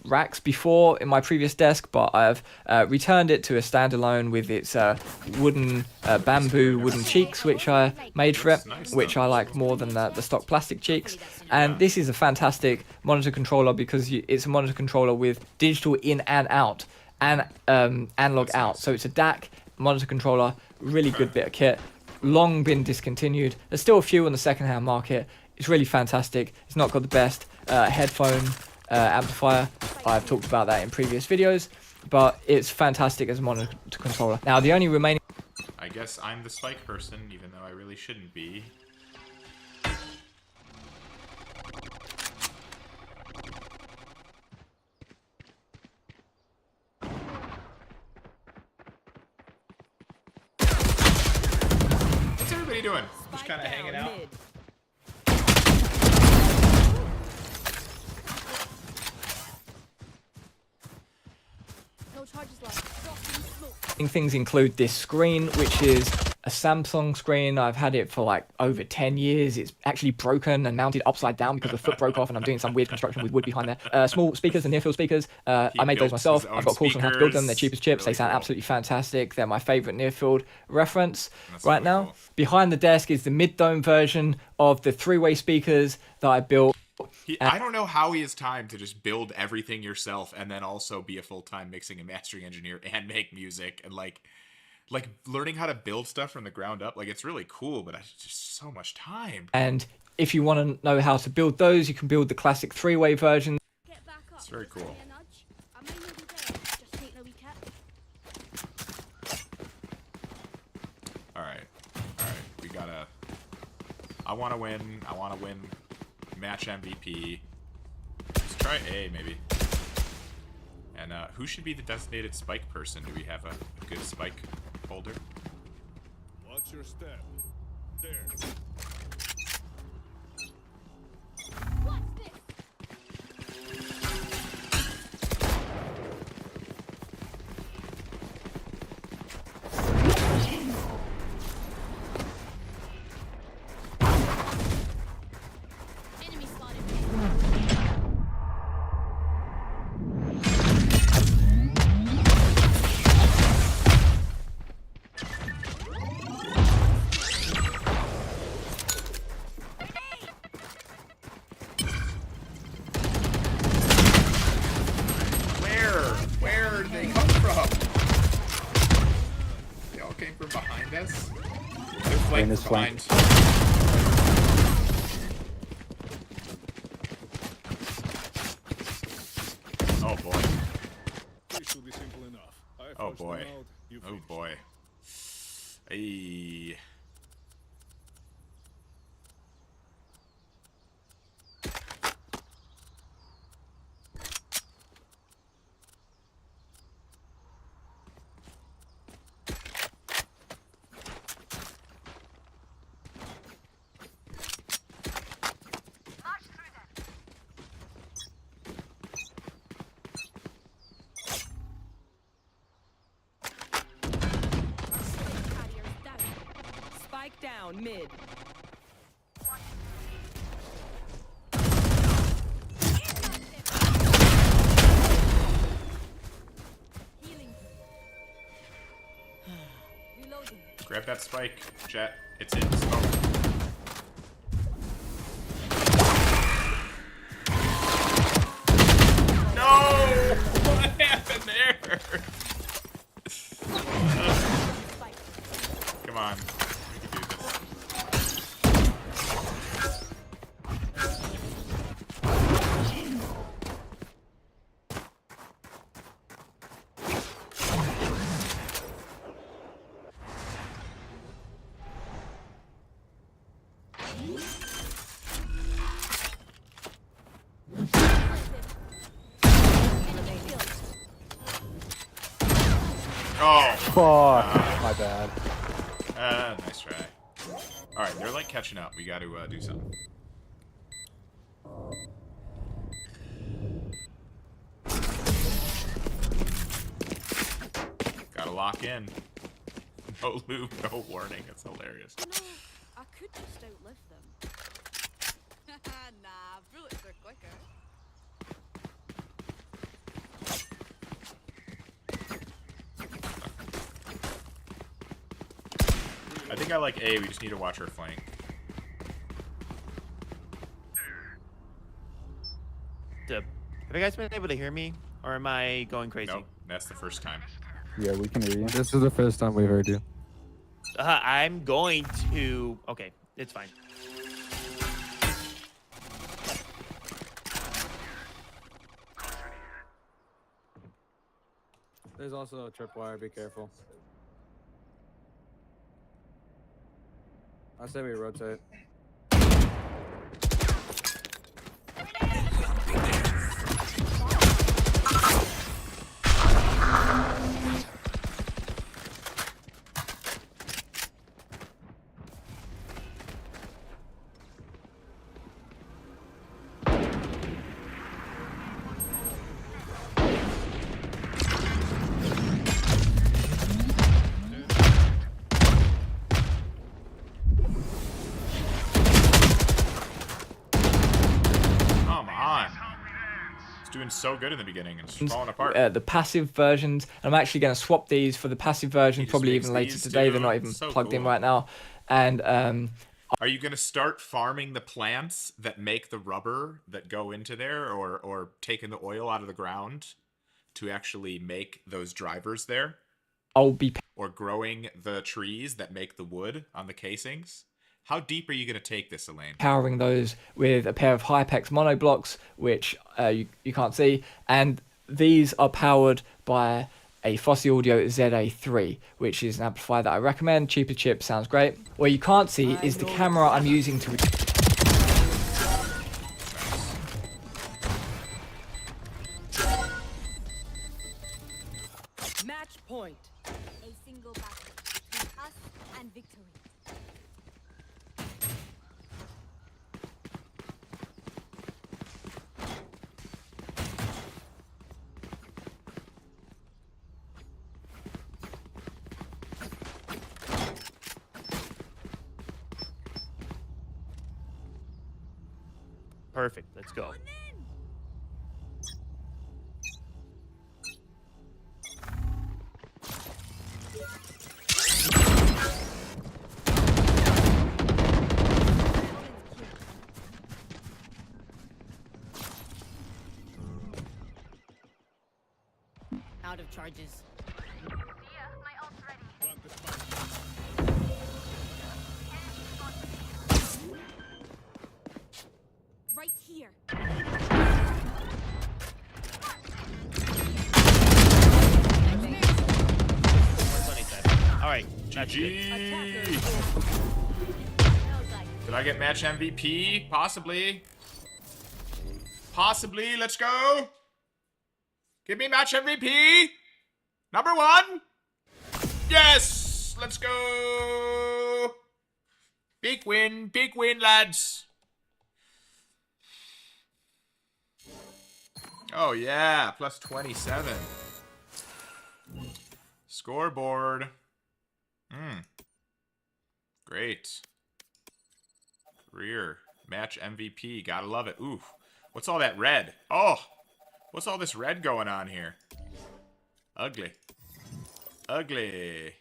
racks before in my previous desk, but I've returned it to a standalone with its wooden bamboo wooden cheeks, which I made for it, which I like more than the stock plastic cheeks. And this is a fantastic monitor controller because it's a monitor controller with digital in and out and analog out. So it's a DAC monitor controller, really good bit of kit, long been discontinued. There's still a few on the second-hand market. It's really fantastic. It's not got the best headphone amplifier. I've talked about that in previous videos, but it's fantastic as a monitor controller. Now the only remaining... I guess I'm the spike person, even though I really shouldn't be. What's everybody doing? Just kind of hanging out? Things include this screen, which is a Samsung screen. I've had it for like over 10 years. It's actually broken and mounted upside down because the foot broke off, and I'm doing some weird construction with wood behind there. Small speakers and near-field speakers. I made those myself. I've got a course on how to build them. They're cheap as chips. They sound absolutely fantastic. They're my favorite near-field reference right now. Cool. Behind the desk is the mid-dome version of the three-way speakers that I built. I don't know how he has time to just build everything yourself and then also be a full-time mixing and mastering engineer and make music and like learning how to build stuff from the ground up. Like, it's really cool, but it's just so much time. And if you want to know how to build those, you can build the classic three-way version. It's very cool. All right, we gotta. I want to win. Match MVP. Let's try A, maybe. And who should be the designated spike person? Do we have a good spike holder? Watch your step. There. his flank. Oh boy. This should be simple enough. I Oh force boy. them out, you Oh finish. boy. Hey. Spike down mid. Healing. Reloading. Grab that spike, Jet. It's in smoke. No! What happened there? Come on. We can do this. Oh! Fuck! My bad. Nice try. Alright, they're like catching up. We gotta do something. Gotta lock in. No loop, no warning. It's hilarious. You know, I could just outlive them. Nah, bullets are quicker. I think I like A. We just need to watch her flank. Have you guys been able to hear me, or am I going crazy? Nope, that's the first time. Yeah, we can hear you. This is the first time we've heard you. I'm going to. Okay, it's fine. There's also a tripwire. Be careful. I say we rotate. Doing so good in the beginning and it's falling apart. The passive versions. I'm actually going to swap these for the passive version probably even later today. They're not even plugged in right now. And are you going to start farming the plants that make the rubber that go into there, or taking the oil out of the ground to actually make those drivers there? I'll be or growing the trees that make the wood on the casings. How deep are you going to take this, Elaine? Powering those with a pair of Hypex monoblocks, which you can't see. And these are powered by a Fossey Audio ZA3, which is an amplifier that I recommend. Cheaper chip, sounds great. What you can't see is the camera I'm using to... Match point. A single battle between us and victory. Perfect. Let's go. Out of charges. Plant the spike. GG. Did I get match MVP? Possibly. Possibly. Let's go. Give me match MVP. Number 1. Yes. Let's go. Big win, lads. Oh yeah, plus 27. Scoreboard. Great. Career. Match MVP. Gotta love it. Oof. What's all that red? Oh! What's all this red going on here? Ugly. Ugly.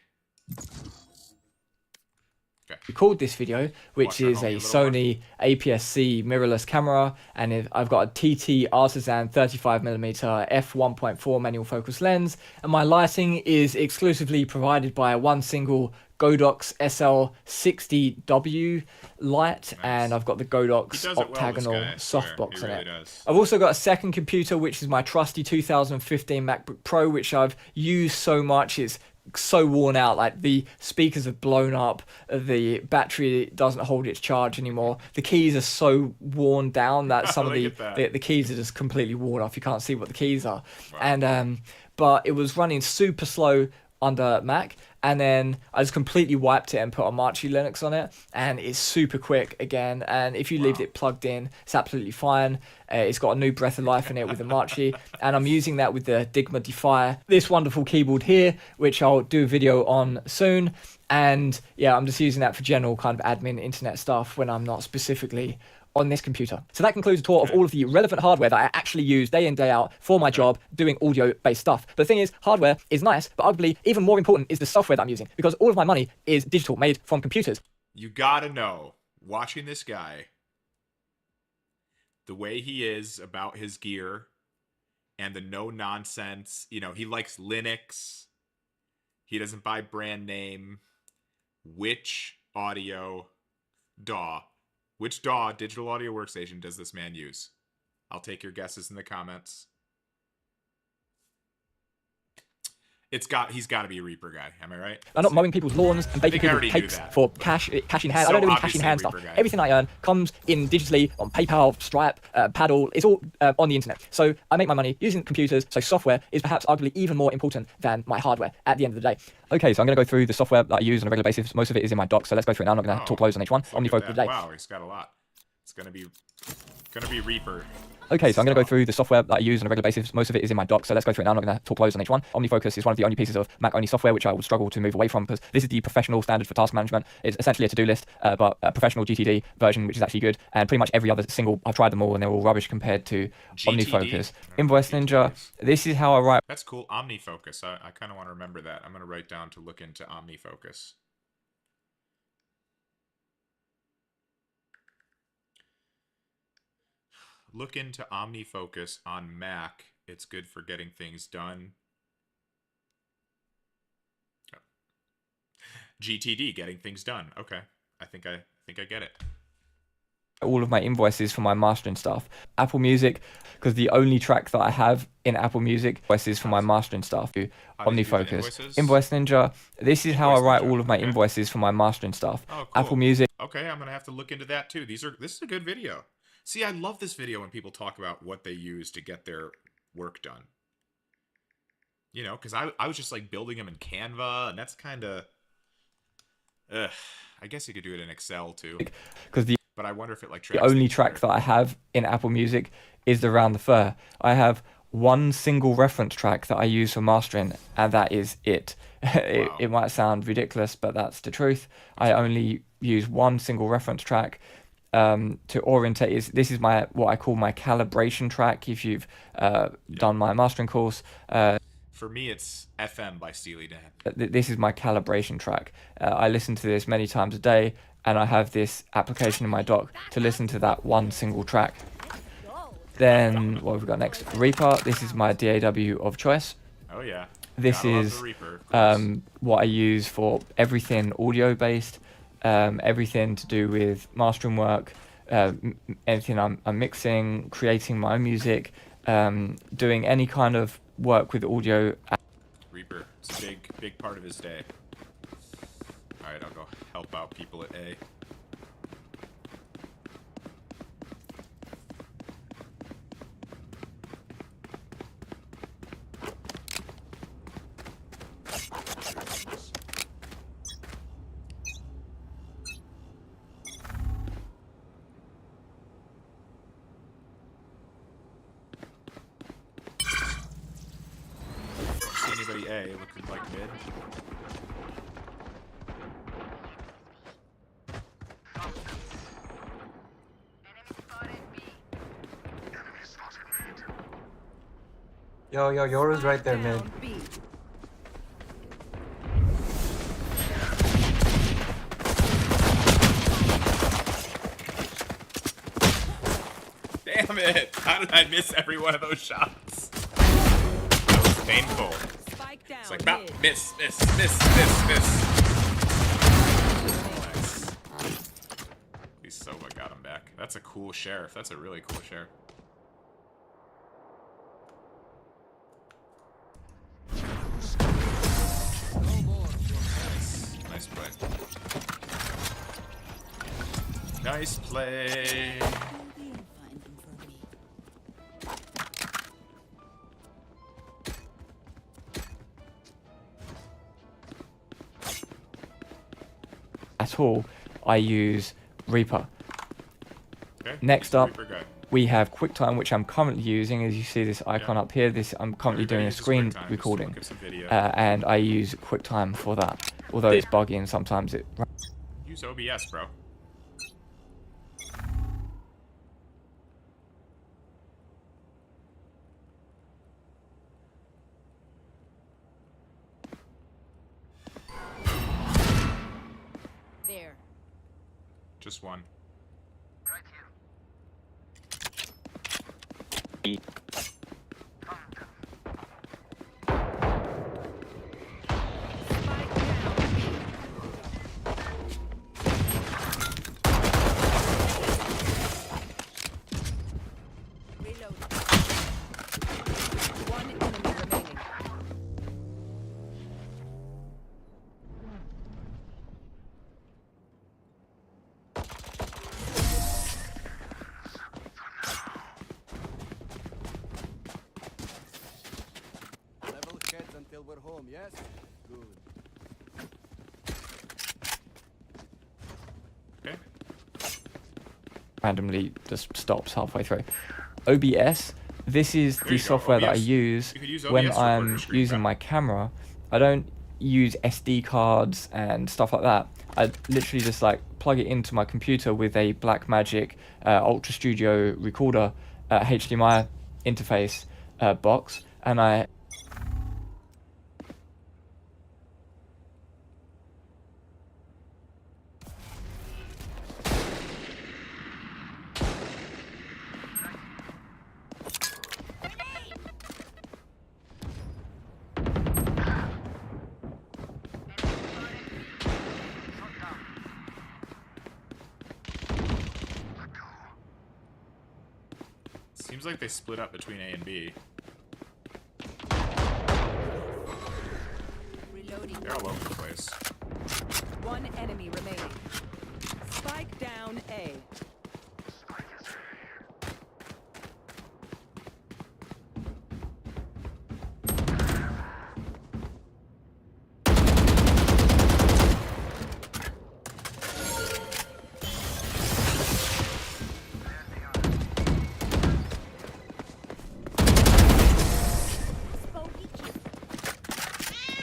Okay. Recorded this video, which is a Sony APS-C mirrorless camera, and I've got a TT Artisan 35mm f1.4 manual focus lens, and my lighting is exclusively provided by one single Godox SL60W light, and I've got the Godox octagonal softbox in it. I've also got a second computer, which is my trusty 2015 MacBook Pro, which I've used so much it's so worn out. Like, the speakers have blown up, the battery doesn't hold its charge anymore, the keys are so worn down that some of the keys are just completely worn off. You can't see what the keys are. Wow. And but it was running super slow under Mac, and then I just completely wiped it and put a Archie Linux on it, and it's super quick again, and if you leave it plugged in, it's absolutely fine. It's got a new breath of life in it with the Archie, and I'm using that with the Digma Defier, this wonderful keyboard here, which I'll do a video on soon. And yeah, I'm just using that for general kind of admin internet stuff when I'm not specifically on this computer. So that concludes a tour of all of the relevant hardware that I actually use day in, day out for my job doing audio-based stuff. But the thing is, hardware is nice, but arguably even more important is the software that I'm using, because all of my money is digital, made from computers. You gotta know, watching this guy, the way he is about his gear and the no-nonsense, you know, he likes Linux, he doesn't buy brand name. Which audio DAW? Which DAW, digital audio workstation, does this man use? I'll take your guesses in the comments. He's got to be a Reaper guy. Am I right? I'm not mowing people's lawns and baking people's cakes for cash in hand. I don't do any cash in hand stuff. Everything I earn comes in digitally on PayPal, Stripe, Paddle. It's all on the internet. So I make my money using computers. So software is perhaps arguably even more important than my hardware at the end of the day. Okay, so I'm going to go through the software that I use on a regular basis. Most of it is in my docs, so let's go through it now. I'm not going to talk loads on each one. OmniFocus today. Wow, he's got a lot. It's going to be Reaper. Okay, so I'm going to go through the software that I use on a regular basis. Most of it is in my docs, so let's go through it now. I'm not going to talk loads on each one. OmniFocus is one of the only pieces of Mac-only software which I will struggle to move away from, because this is the professional standard for task management. It's essentially a to-do list, but a professional GTD version, which is actually good. And pretty much every other single, I've tried them all, and they're all rubbish compared to OmniFocus. Invoice Ninja, this is how I write. That's cool. OmniFocus. I kind of want to remember that. I'm going to write down to look into OmniFocus. Look into OmniFocus on Mac. It's good for getting things done. Oh. GTD, getting things done. Okay, I think I get it. All of my invoices for my mastering stuff. Apple Music, because the only track that I have in Apple Music is for my mastering stuff. OmniFocus. Invoice Ninja. This is how I write all of my invoices for my mastering stuff. Oh, cool. Apple Music. Okay, I'm gonna have to look into that too. This is a good video. See, I love this video when people talk about what they use to get their work done. You know, because I was just like building them in Canva, and that's kind of... I guess you could do it in Excel too. But I wonder if it like... The only track that I have in Apple Music is the Round the Fur. I have one single reference track that I use for mastering, and that is it. Wow. It might sound ridiculous, but that's the truth. I only use one single reference track. To orientate this is my what I call my calibration track. If you've done my mastering course, for me it's FM by Steely Dan. This is my calibration track. I listen to this many times a day, and I have this application in my dock to listen to that one single track. Then what have we got next? Reaper. This is my DAW of choice. Oh yeah. This is what I use for everything audio based. Everything to do with mastering work, anything I'm mixing, creating my own music, doing any kind of work with audio. Reaper, it's a big part of his day. Alright, I'll go help out people at A. Anybody A, looking like mid. Yo, Yoru's right there, mid. Damn it! How did I miss every one of those shots? That was painful. It's like, bah, miss. Nice. At least Sova got him back. That's a cool sheriff. That's a really cool sheriff. Nice play. Nice play. At all, I use Reaper. Okay. Next up, Reaper guy. we have QuickTime, which I'm currently using. As you see this icon up here, I'm currently doing a screen recording, and I use QuickTime for that. Although it's buggy and sometimes it. Use OBS, bro. There. Just one. Until we're home, yes? Good. Okay. Randomly just stops halfway through. OBS, this is the software that I use when I'm using my camera. I don't use SD cards and stuff like that. I literally just like plug it into my computer with a Blackmagic Ultra Studio recorder HDMI interface box, and I Seems like they split up between A and B. Reloading. They're all over the place. One enemy remaining. Spike down A.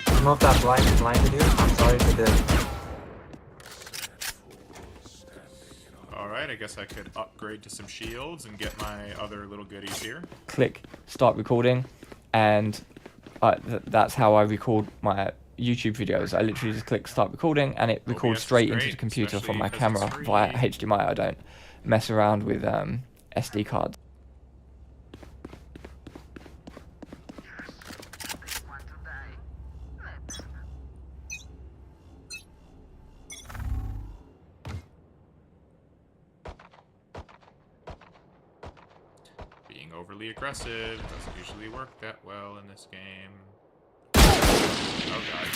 I don't know if that blind blinded you. I'm sorry if it did. Alright, I guess I could upgrade to some shields and get my other little goodies here. click start recording, and that's how I record my YouTube videos. I literally just click start recording and it records straight into the computer from my camera via HDMI. I don't mess around with SD cards. Being overly aggressive doesn't usually work that well in this game. Oh god.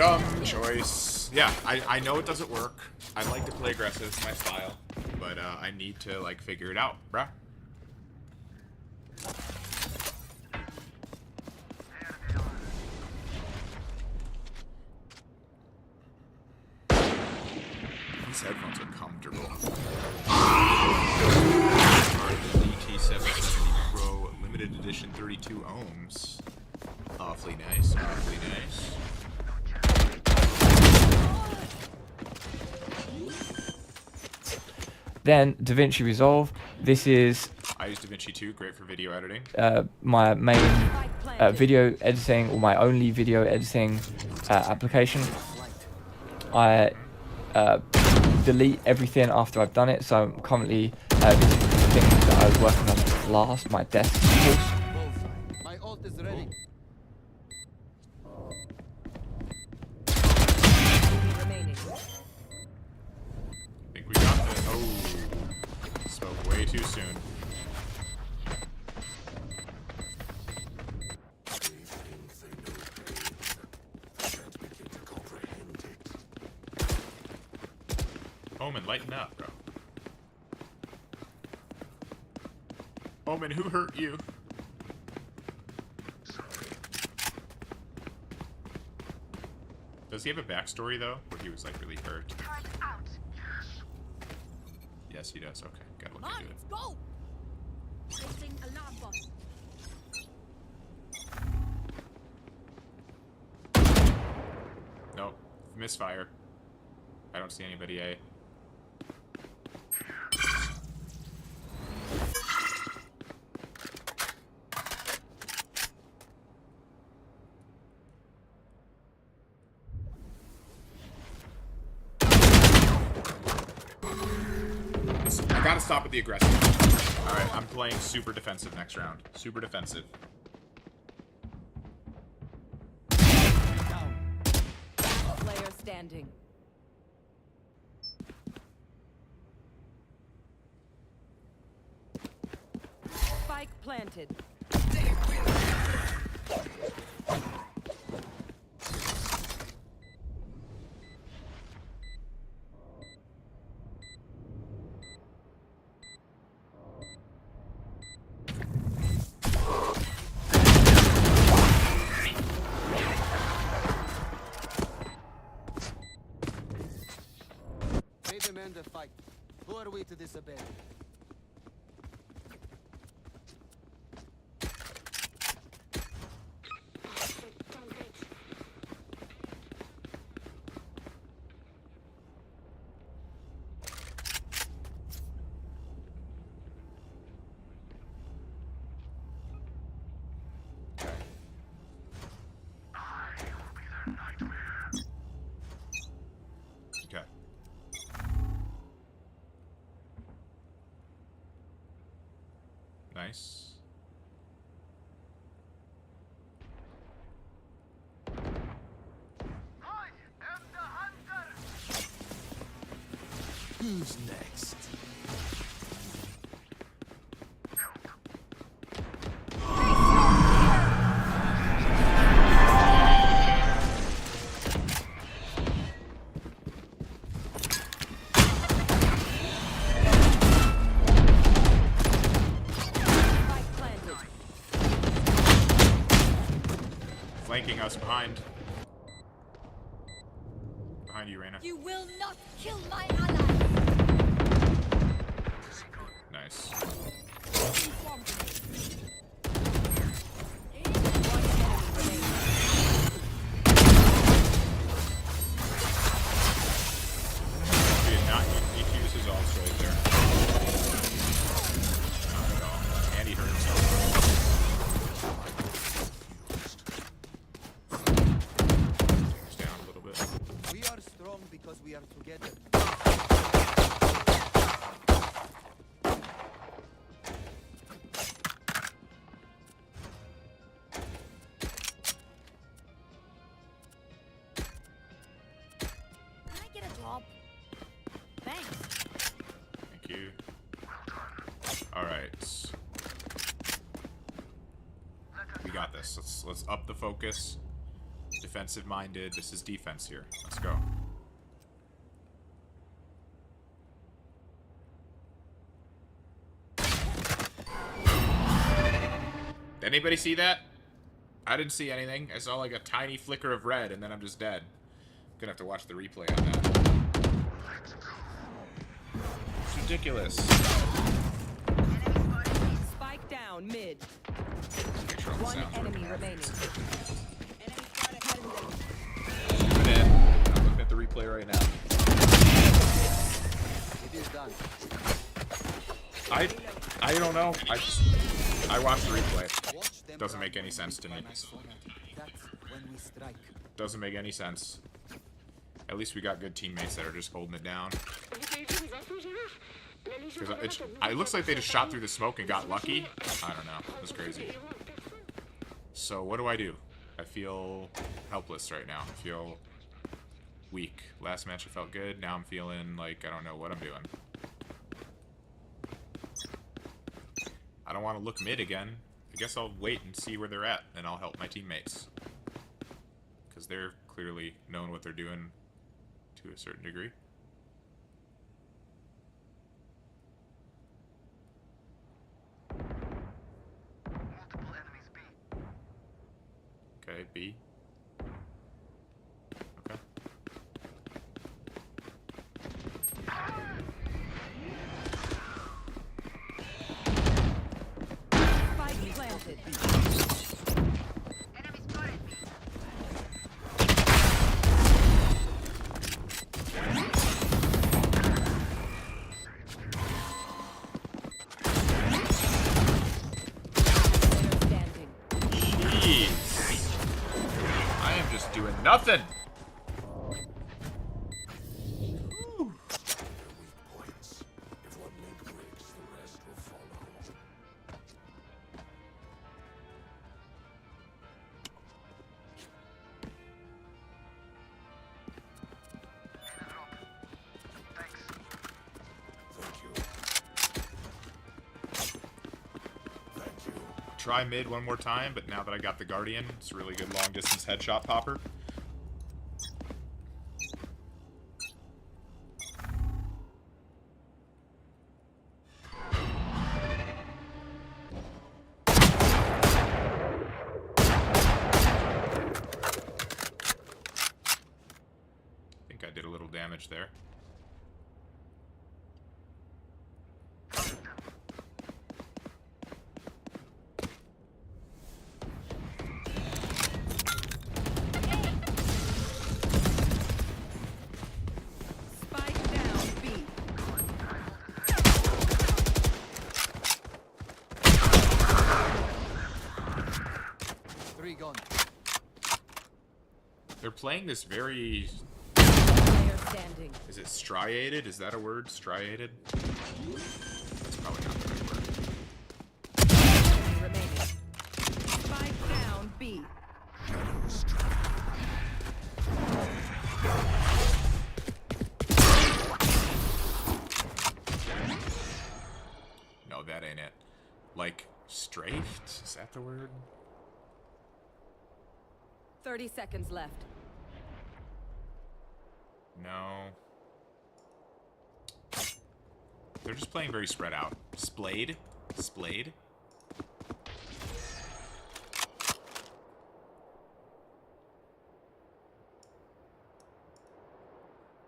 Dumb choice. Yeah, I know it doesn't work. I like to play aggressive, it's my style. But I need to like figure it out, bruh. These headphones are comfortable. DT770 Pro, limited edition, 32 ohms. Awfully nice, awfully nice. Then DaVinci Resolve. This is I use DaVinci 2, great for video editing. My main video editing, or my only video editing application. I delete everything after I've done it, so I'm currently this is the things that I was working on last, my desk course. My ult is ready. Remaining. I think we got this. Oh, spoke way too soon. Omen, lighten up, bro. Omen, who hurt you? Does he have a backstory though, where he was like really hurt? Yes, he does. Okay, gotta look into it. Let's go. Placing alarm bot. Nope, misfire. I don't see anybody A. I gotta stop with the aggressive. Alright, I'm playing super defensive next round. Super defensive. Player standing. Spike planted. They demand a fight. Who are we to disobey? Okay. Nice. Who's next? Spike planted. Flanking us behind. Behind you, Reyna. You will not kill my ally. Nice. Informed me. He did not need to use his ults right there. Not at all. And he hurt himself. He's down a little bit. We are strong because we are together. Can I get a job? Thanks. Thank you. Alright. We got this. Let's up the focus. Defensive minded. This is defense here. Let's go. Did anybody see that? I didn't see anything. I saw like a tiny flicker of red and then I'm just dead. Gonna have to watch the replay on that. It's ridiculous. Spike down mid. Make sure all the One sounds enemy working out. remaining. Zoom in. I'm looking at the replay right now. It is done. I don't know. I watched the replay. Doesn't make any sense to me. That's when we strike. Doesn't make any sense. At least we got good teammates that are just holding it down. It looks like they just shot through the smoke and got lucky. I don't know. It was crazy. So what do? I feel helpless right now. I feel weak. Last match I felt good. Now I'm feeling like I don't know what I'm doing. I don't want to look mid again. I guess I'll wait and see where they're at, and I'll help my teammates. Because they're clearly knowing what they're doing to a certain degree. Okay, B. Okay. Spike planted. Jeez. I am just doing nothing. Try mid one more time, but now that I got the Guardian, it's a really good long distance headshot popper. I think I did a little damage there. Spike down B. Three gone. They're playing this very... Player standing. Is it striated? Is that a word? Striated? That's probably not the right word. Enemy remaining. Spike down B. No, that ain't it. Like, strafed? Is that the word? 30 seconds left. No. They're just playing very spread out. Splayed? Splayed?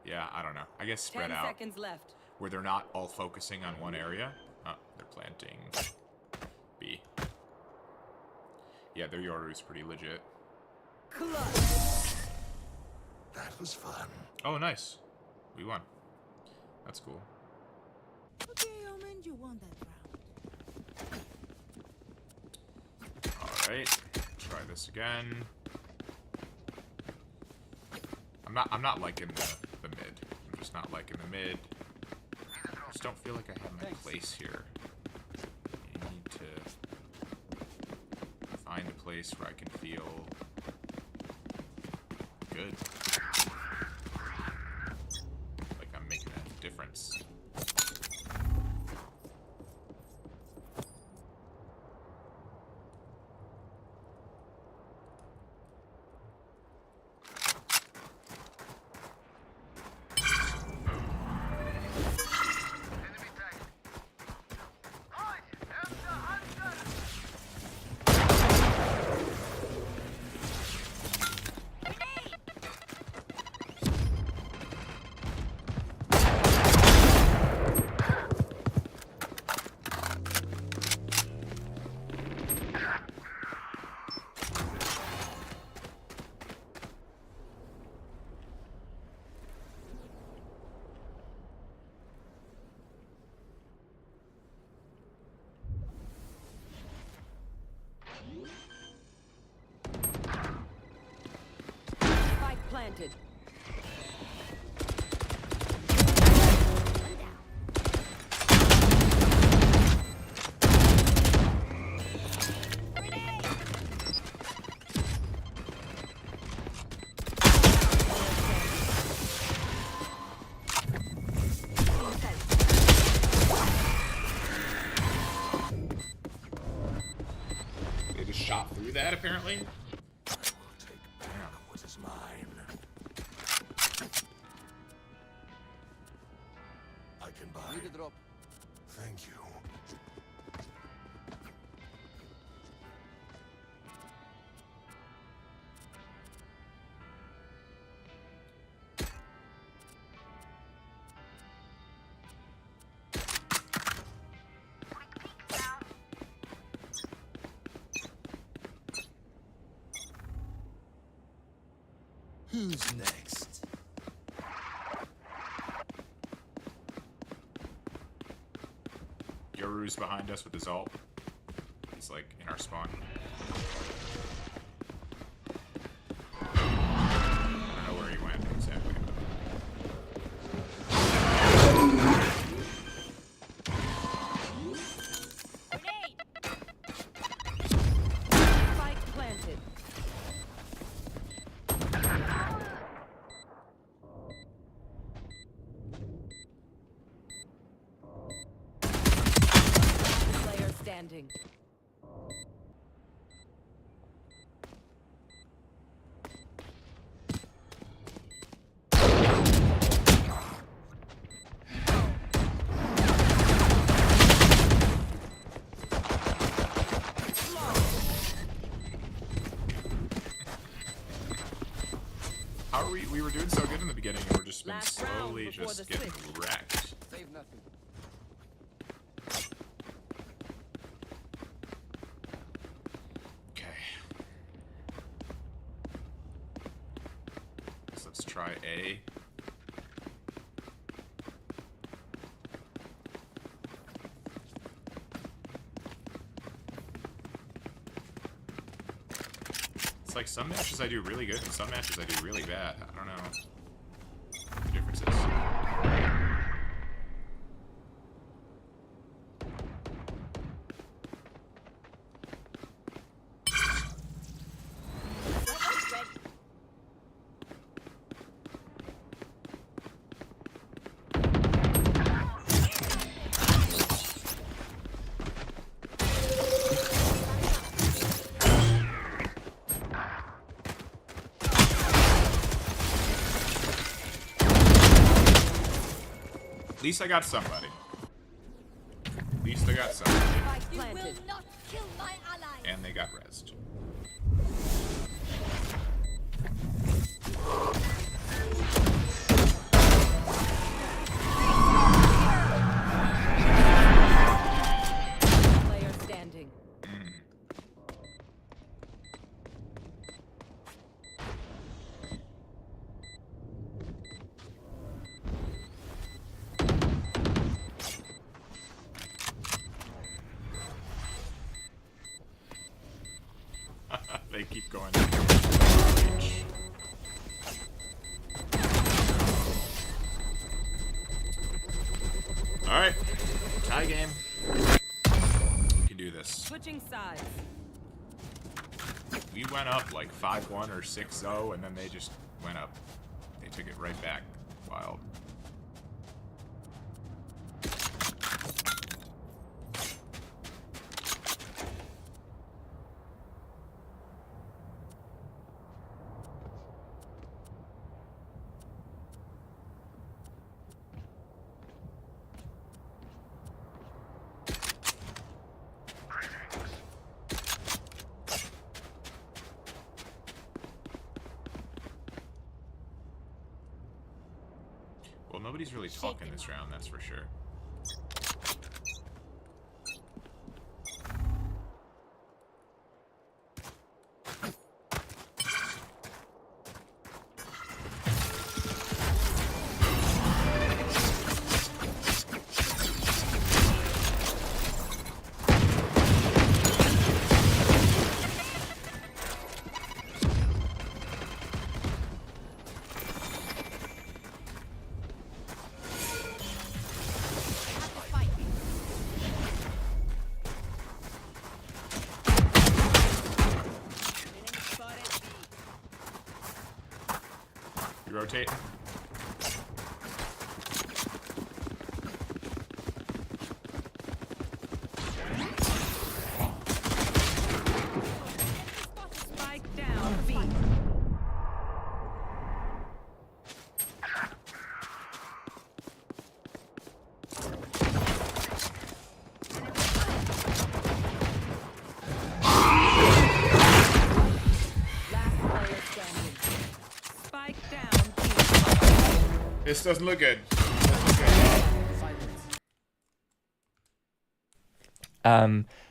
Yeah, I don't know. I guess spread 10 out. seconds left. Where they're not all focusing on one area. Oh, they're planting B. Yeah, their Yoru's pretty legit. That was fun. Oh, nice. We won. That's cool. Okay, Omen, you won that round. Alright. Try this again. I'm not liking the mid. I'm just not liking the mid. I just don't feel like I have my place here. I need to find a place where I can feel good. Like I'm making a difference. planted. They just shot through that, apparently. What is mine? I can buy. Need a drop. Thank you. Who's next? Yoru's behind us with his ult. He's like in our spawn. I don't know where he went exactly. Spike planted. Player standing. How are we? We were doing so good in the beginning, and we're just been Last round slowly before just the getting switch. wrecked. Save nothing. Okay. So let's try A. It's like some matches I do really good and some matches I do really bad. I don't know what the difference is. At least I got somebody. At least I got somebody. Spike You will planted. not kill my ally. And they got rezzed. Player standing. They keep going. Alright. Tie game. We can do this. Switching sides. We went up like 5-1 or 6-0, and then they just went up. They took it right back. Wild. Well, nobody's really talking this round, that's for sure. You rotate. Spike down. B. Last player standing. Spike down. B. This doesn't look good.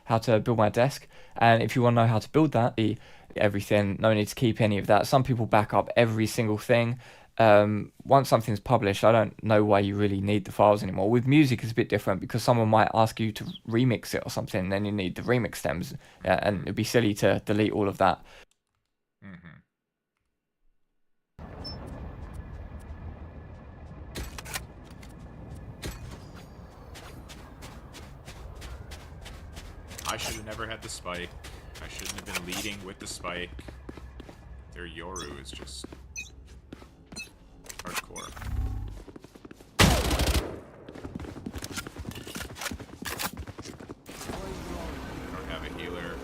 How to build my desk, and if you want to know how to build that, everything, no need to keep any of that. Some people back up every single thing. Once something's published, I don't know why you really need the files anymore. With music, it's a bit different because someone might ask you to remix it or something, and then you need the remix stems, and it'd be silly to delete all of that. I should have never had the spike. I shouldn't have been leading with the spike. Their Yoru is just hardcore. I don't have a healer.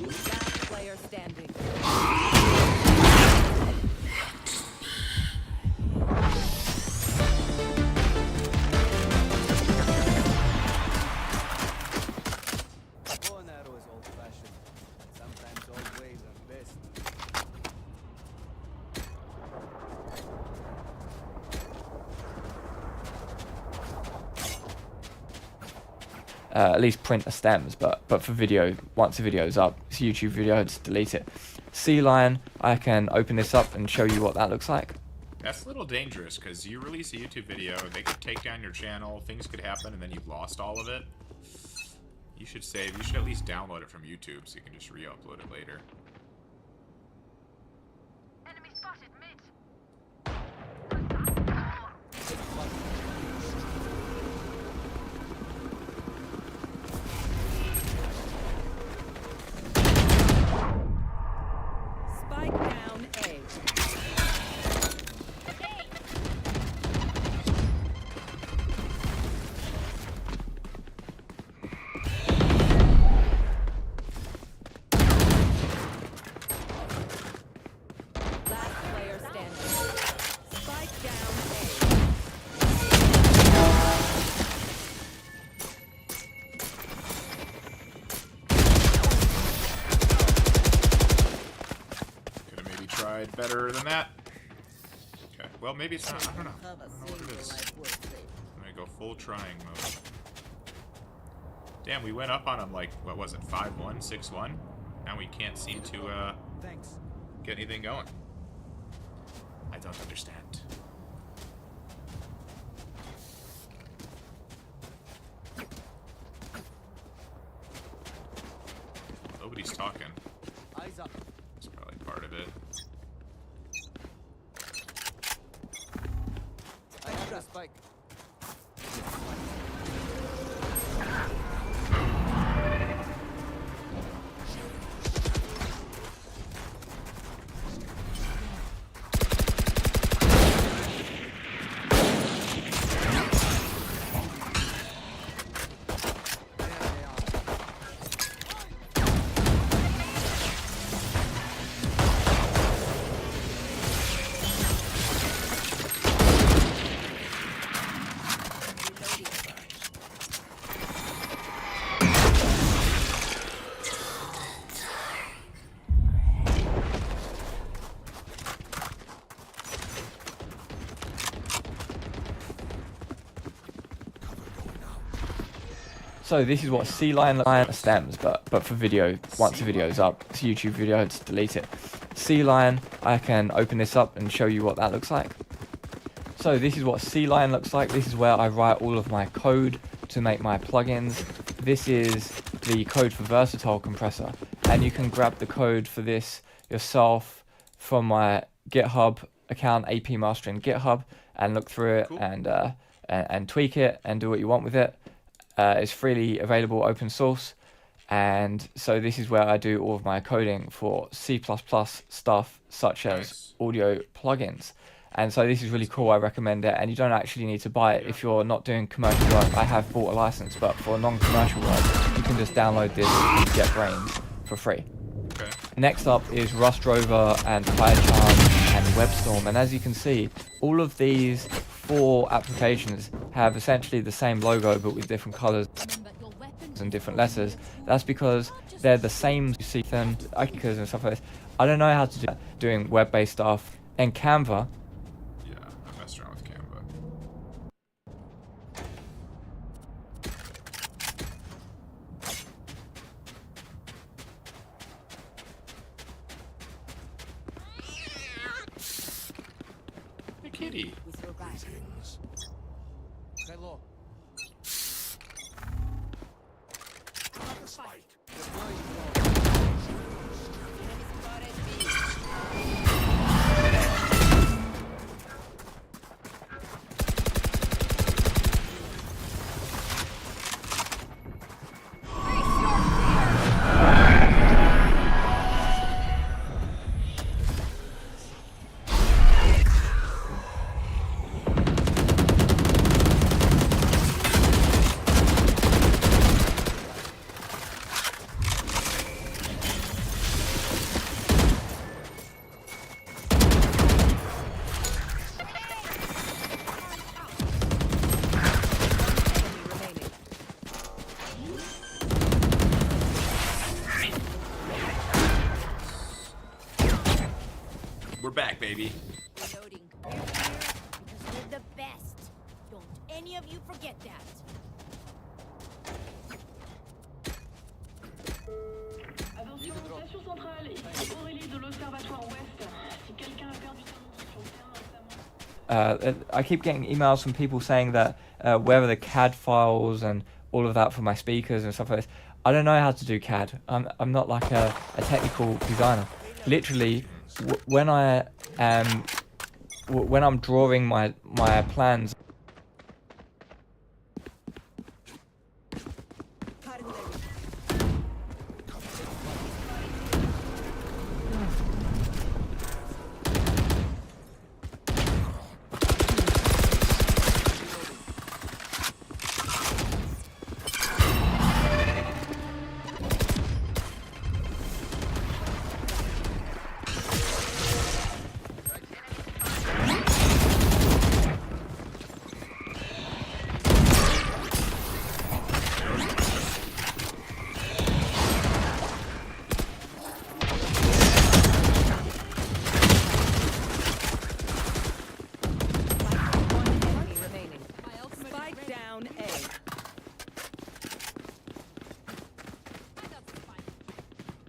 Last player standing. Bow and arrow is old-fashioned. Sometimes old ways are best. At least print the stems, but for video, once the video's up, it's a YouTube video, just delete it. Sea Lion, I can open this up and show you what that looks like. That's a little dangerous because you release a YouTube video, they could take down your channel, things could happen, and then you've lost all of it. You should save. You should at least download it from YouTube so you can just re-upload it later. Enemy spotted mid. Spike down A. Last player standing. Spike down A. Could have maybe tried better than that. Okay, well maybe it's not. I don't know. I don't know what it is. I'm gonna go full trying mode. Damn, we went up on him like, what was it, 5-1, 6-1? Now we can't seem to Thanks. get anything going. I don't understand. Nobody's talking. Eyes up. That's probably part of it. I have the spike. So this is what Sea Lion stems, but for video, once the video's up, it's a YouTube video, just delete it. C-Line, I can open this up and show you what that looks like. So this is what C-Line looks like. This is where I write all of my code to make my plugins. This is the code for Versatile Compressor, and you can grab the code for this yourself from my GitHub account, AP Mastering GitHub, and look through it and tweak it and do what you want with it. It's freely available, open source. And so this is where I do all of my coding for C++ stuff, such as audio plugins. And so this is really cool. I recommend it. And you don't actually need to buy it if you're not doing commercial work. I have bought a license, but for non-commercial work, you can just download this and get brains for free. Okay. Next up is Rust Rover and PyCharm and WebStorm. And as you can see, all of these 4 applications have essentially the same logo, but with different colors and different letters. That's because they're the same. You see them, icons and stuff like this. I don't know how to do that, doing web-based stuff. And Canva. Yeah, I messed around with Canva. Hey, kitty. Hello. We're back, baby. Reloading. We're here because we're the best. Don't any of you forget that. Attention, station centrale, ici Aurélie de l'Observatoire Ouest. Si quelqu'un a perdu sa montre sur le terrain, I keep getting emails from people saying that where are the CAD files and all of that for my speakers and stuff like this. I don't know how to do CAD. I'm not like a technical designer. Literally, when I'm drawing my plans.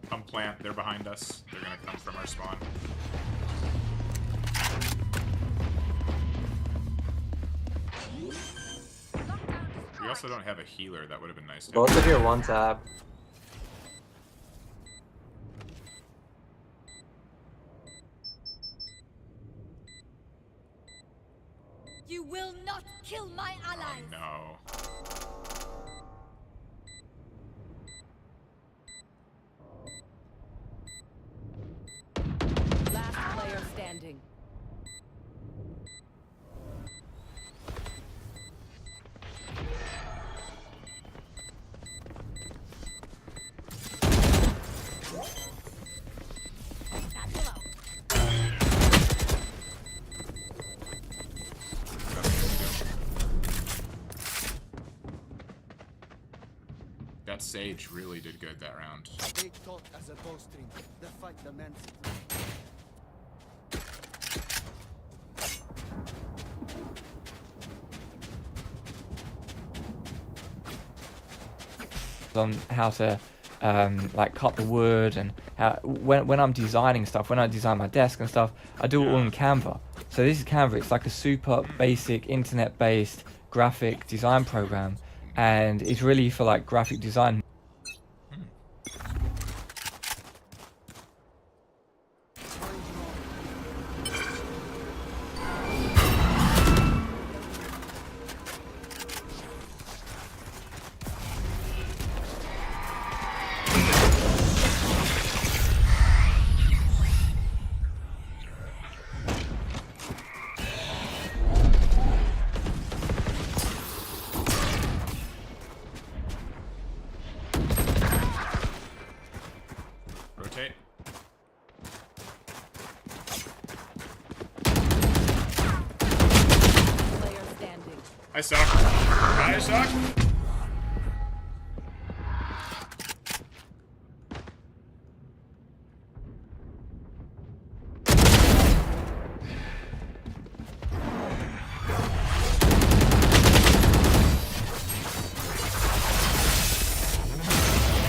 Come plant, they're behind us. They're gonna come from our spawn. We also don't have a healer, that would have been nice too. Both of you are 1 tap. You will not kill my allies. Oh, no. Last player standing. That Sage really did good that round. They taught as a bowstring. The fight demands it. On how to like cut the wood and when I'm designing stuff, when I design my desk and stuff, I do it all in Canva. So this is Canva. It's like a super basic internet-based graphic design program, and it's really for like graphic design. Rotate. Player standing. I suck. I suck.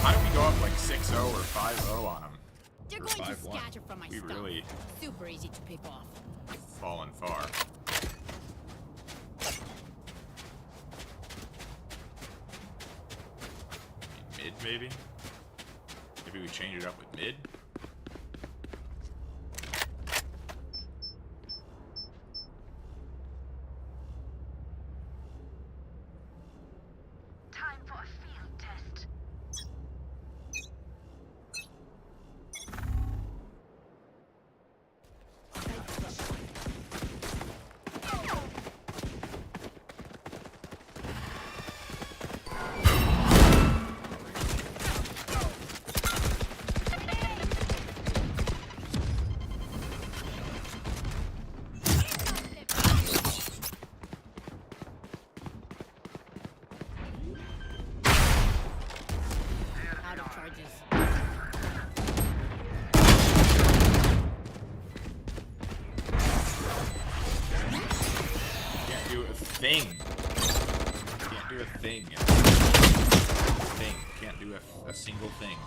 How do we go up like 6-0 or 5-0 on them? They're Or going to 5-1? scatter from my We stuff. really Super easy to pick off. fallen far. Mid, maybe? Maybe we change it up with mid? Time for a field test. Out of charges. Can't do a thing. Can't do a thing. Can't do a single thing.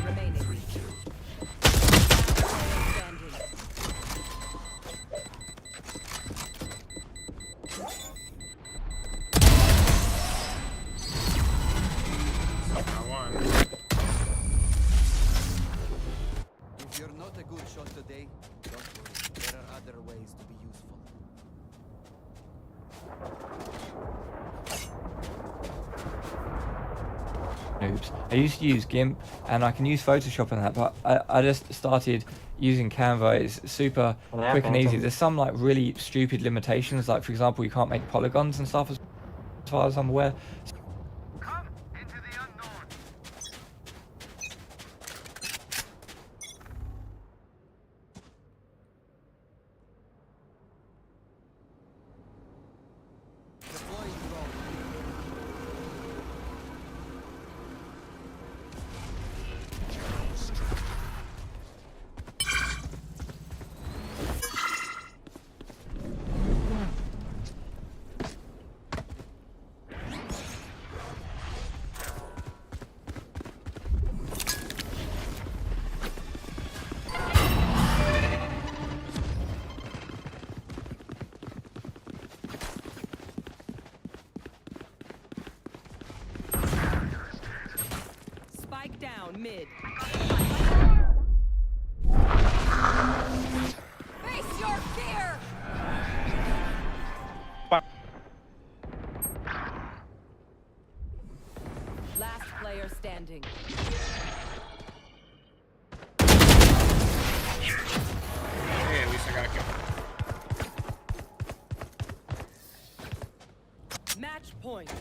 Remaining. Player standing. I won. If you're not a good shot today, don't worry. There are other ways to be useful. Noobs. I used to use GIMP and I can use Photoshop and that, but I just started using Canva. It's super Yeah, quick and easy. Phantom. There's some like really stupid limitations, like for example, you can't make polygons and stuff as far as I'm aware. Come into the unknown. Deploying drone. Spike down mid. Face your fear! Last player standing. Hey, at least I got a kill. Match point.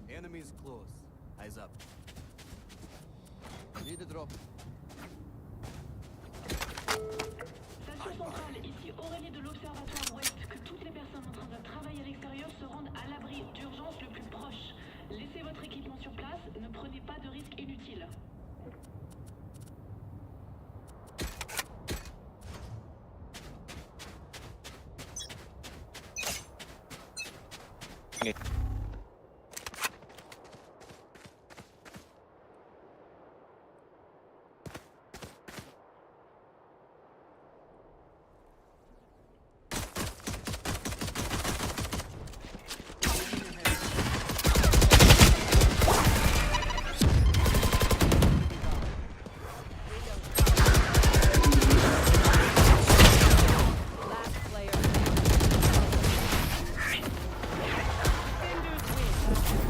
Enemies close. Eyes up. Need a drop. Station centrale, ici Aurélie de l'Observatoire Ouest. Que toutes les personnes en train de travailler à l'extérieur se rendent à l'abri d'urgence le plus proche. Laissez votre équipement sur place, ne prenez pas de risques inutiles.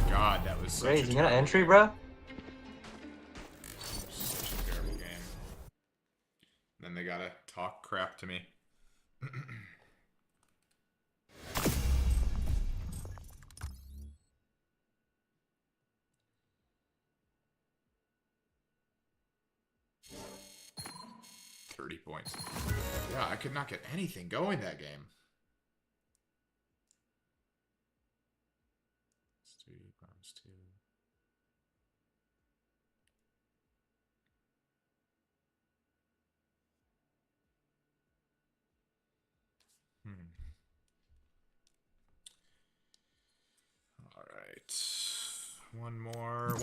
God, that was such Raze, a you got an terrible entry, game. bro? Such a terrible game. Then they gotta talk crap to me. Points. Yeah, I could not get anything going that game. All right. One more.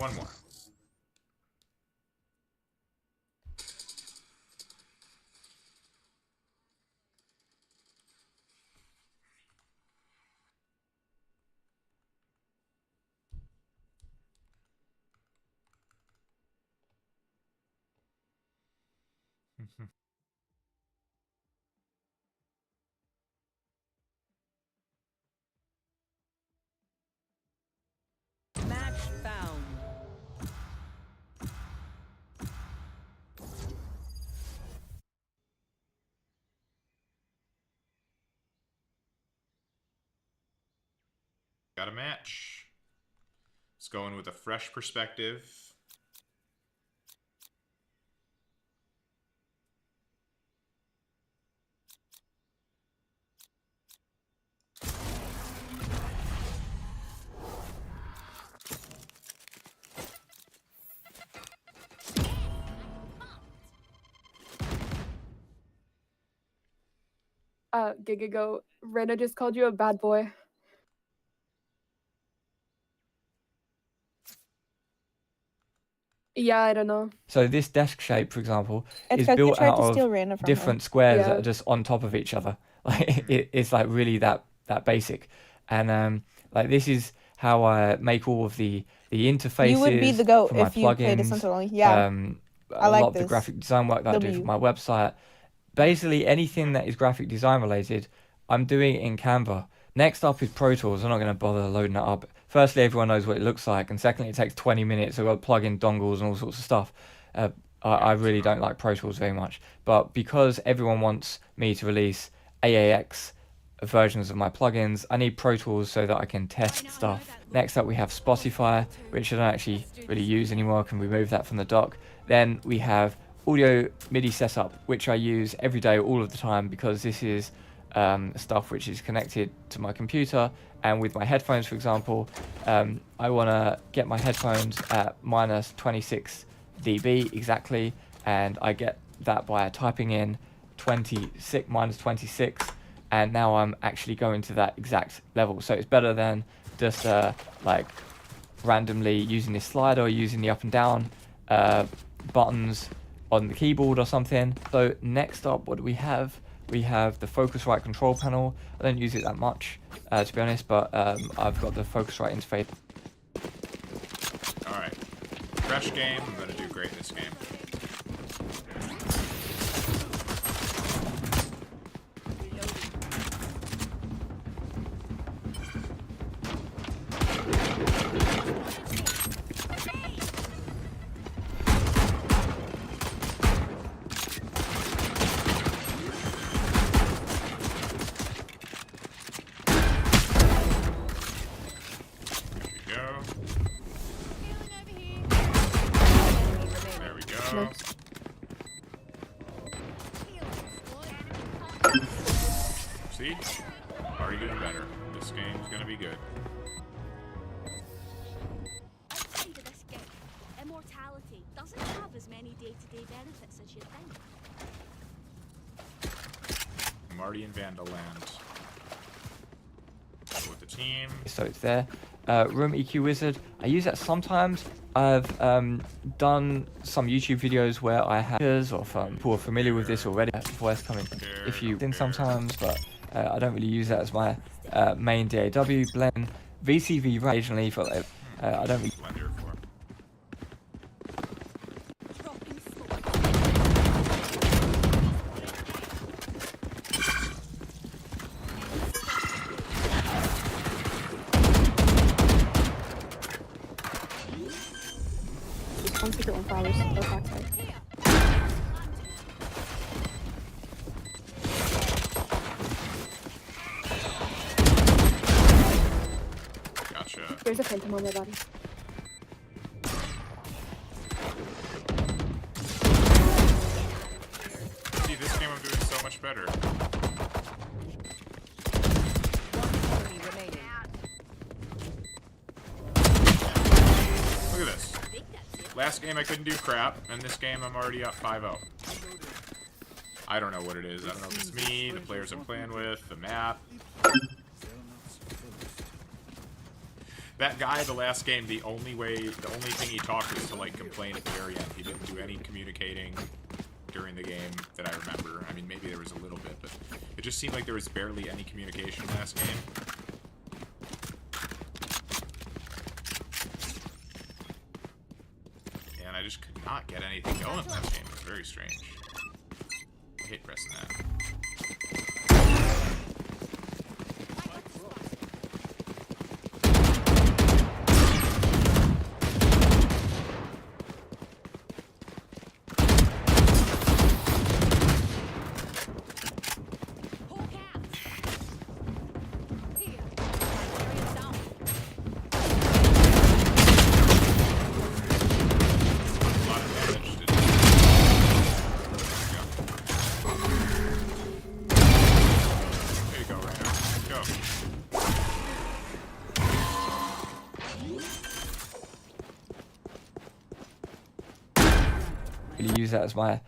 Match found. Got a match. Let's go in with a fresh perspective. Gigago, Rena just called you a bad boy. Yeah, I don't know. So this desk shape, for example, is built out of different squares that are just on top of each other. Like it's like really that basic, and like this is how I make all of the interfaces. You would be the GOAT for my if you played plugins. essentially. Yeah, A lot of the graphic design work that I do for my website. Basically, anything that is graphic design related, I'm doing it in Canva. Next up is Pro Tools. I'm not going to bother loading that up. Firstly, everyone knows what it looks like, and secondly, it takes 20 minutes. I've got to plug in dongles and all sorts of stuff. I really don't like Pro Tools very much. But because everyone wants me to release AAX versions of my plugins, I need Pro Tools so that I can test stuff. Next up, we have Spotify, which I don't actually really use anymore. I can remove that from the dock. Then we have audio MIDI setup, which I use every day, all of the time, because this is stuff which is connected to my computer. And with my headphones, for example, I want to get my headphones at minus 26 dB exactly, and I get that by typing in minus 26, and now I'm actually going to that exact level. So it's better than just like randomly using this slider or using the up and down buttons on the keyboard or something. So next up, what do we have? We have the Focusrite control panel. I don't use it that much, to be honest, but I've got the Focusrite interface. Alright. Fresh game. I'm going to do great this game. See? Already doing better. This game's gonna be good. Outside of this game, immortality doesn't have as many day-to-day benefits as you'd think. I'm already in Vandaland. With its team. So it's there. Room EQ Wizard, I use that sometimes. I've done some YouTube videos where I have of people are familiar with this already. Voice coming if you in sometimes, but I don't really use that as my main DAW. Blend VCV occasionally for I don't really. Blender for. One secret, one flowers. Go backside. Gotcha. There's a phantom on their body. See, this game I'm doing so much better. Look at this. Last game I couldn't do crap, and this game I'm already up 5-0. I don't know what it is. I don't know if it's me, the players I'm playing with, the map. That guy, the last game, the only thing he talked was to like complain at the very end. He didn't do any communicating during the game that I remember. I mean, maybe there was a little bit, but it just seemed like there was barely any communication last game. And I just could not get anything going last game. It was very strange. I hate pressing that. Use that as my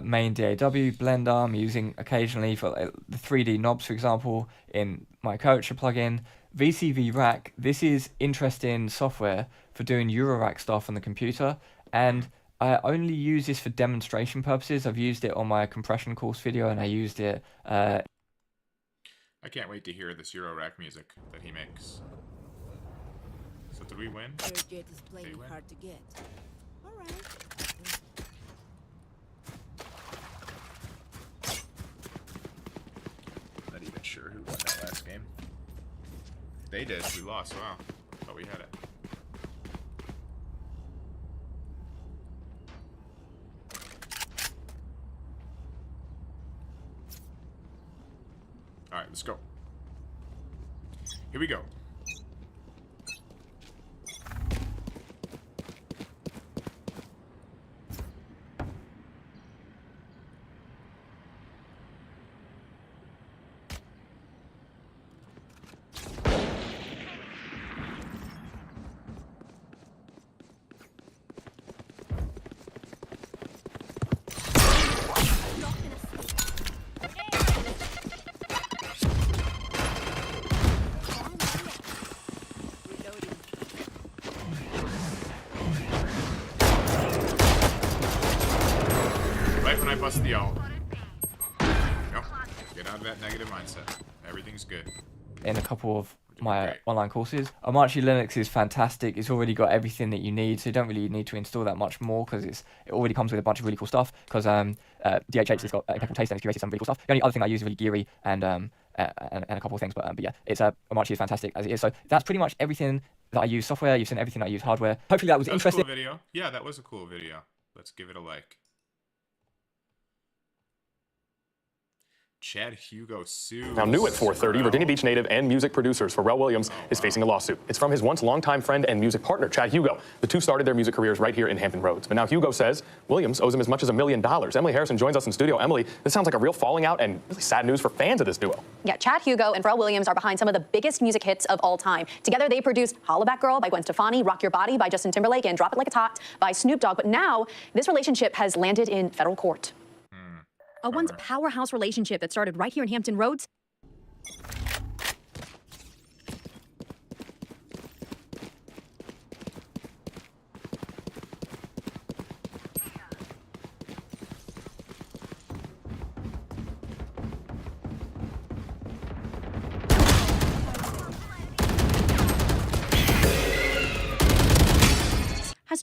main DAW. Blender I'm using occasionally for the 3D knobs, for example, in my character plugin. VCV Rack, this is interesting software for doing Eurorack stuff on the computer, and I only use this for demonstration purposes. I've used it on my compression course video, and I used it I can't wait to hear this Eurorack music that he makes. So did we win? Did we win? Hard to get. All right. Not even sure who won that last game. They did. We lost. Wow. Thought we had it. Alright, let's go. Here we go. I bust the ult. Nope. Get out of that negative mindset. Everything's good. In a couple of my online courses. Archie Linux is fantastic. It's already got everything that you need, so you don't really need to install that much more because it already comes with a bunch of really cool stuff. Because DHH has got impeccable taste and it's curated some really cool stuff. The only other thing I use is really Geary and a couple of things, but yeah, it's Archie is fantastic as it is. So that's pretty much everything that I use software. You've seen everything that I use hardware. Hopefully that was interesting. A cool video. Yeah, that was a cool video. Let's give it a like. Chad Hugo sues. Now new at 4:30, Virginia Beach native and music producer Pharrell Williams is facing a lawsuit. It's from his once longtime friend and music partner, Chad Hugo. The two started their music careers right here in Hampton Roads. But now Hugo says Williams owes him as much as $1 million. Emily Harrison joins us in studio. Emily, this sounds like a real falling out and really sad news for fans of this duo. Yeah, Chad Hugo and Pharrell Williams are behind some of the biggest music hits of all time. Together they produced Holla Back Girl by Gwen Stefani, Rock Your Body by Justin Timberlake, and Drop It Like It's Hot by Snoop Dogg. But now this relationship has landed in federal court. A once powerhouse relationship that started right here in Hampton Roads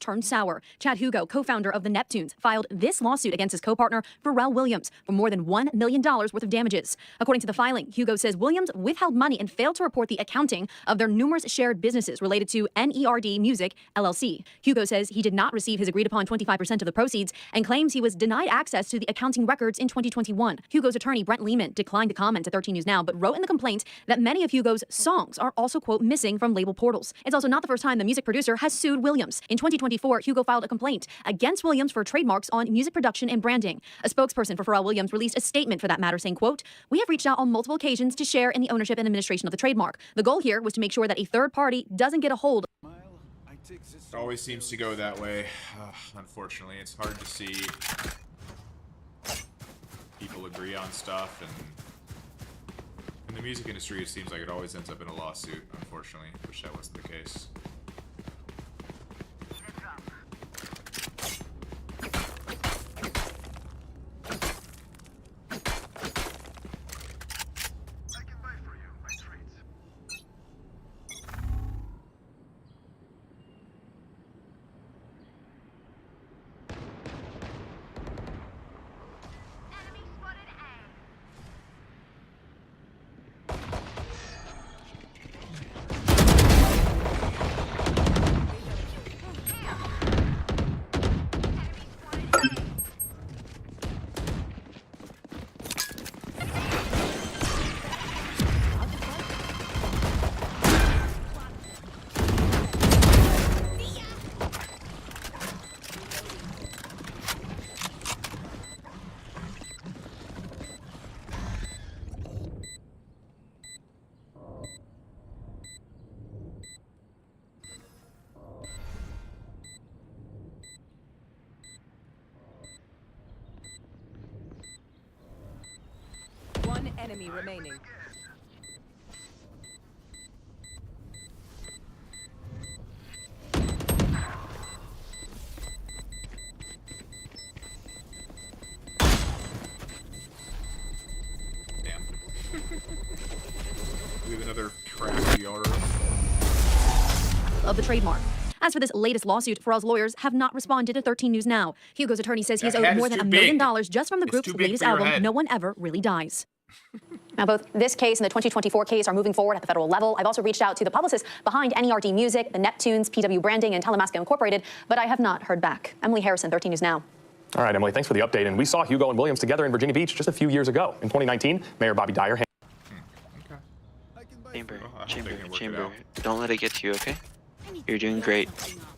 turned sour. Chad Hugo, co-founder of the Neptunes, filed this lawsuit against his co-partner Pharrell Williams for more than $1 million worth of damages. According to the filing, Hugo says Williams withheld money and failed to report the accounting of their numerous shared businesses related to NERD Music, LLC. Hugo says he did not receive his agreed-upon 25% of the proceeds and claims he was denied access to the accounting records in 2021. Hugo's attorney, Brent Lehman, declined to comment to 13 News Now, but wrote in the complaint that many of Hugo's songs are also, quote, missing from label portals. It's also not the first time the music producer has sued Williams. In 2024, Hugo filed a complaint against Williams for trademarks on music production and branding. A spokesperson for Pharrell Williams released a statement for that matter saying, quote, "We have reached out on multiple occasions to share in the ownership and administration of the trademark. The goal here was to make sure that a third party doesn't get a hold." It always seems to go that way. Unfortunately, it's hard to see people agree on stuff, and in the music industry, it seems like it always ends up in a lawsuit, unfortunately. Wish that wasn't the case. One enemy remaining. Damn. We have another crappy order. Of the trademark. As for this latest lawsuit, Pharrell's lawyers have not responded to 13 News Now. Hugo's attorney says he's owed more than $1 million just from the group's latest album, No One Ever Really Dies. Now, both this case and the 2024 case are moving forward at the federal level. I've also reached out to the publicists behind NERD Music, the Neptunes, PW Branding, and Telemasco Incorporated, but I have not heard back. Emily Harrison, 13 News Now. All right, Emily, thanks for the update. And we saw Hugo and Williams together in Virginia Beach just a few years ago. In 2019, Mayor Bobby Dyer. Chamber. Don't let it get to you, okay? You're doing great.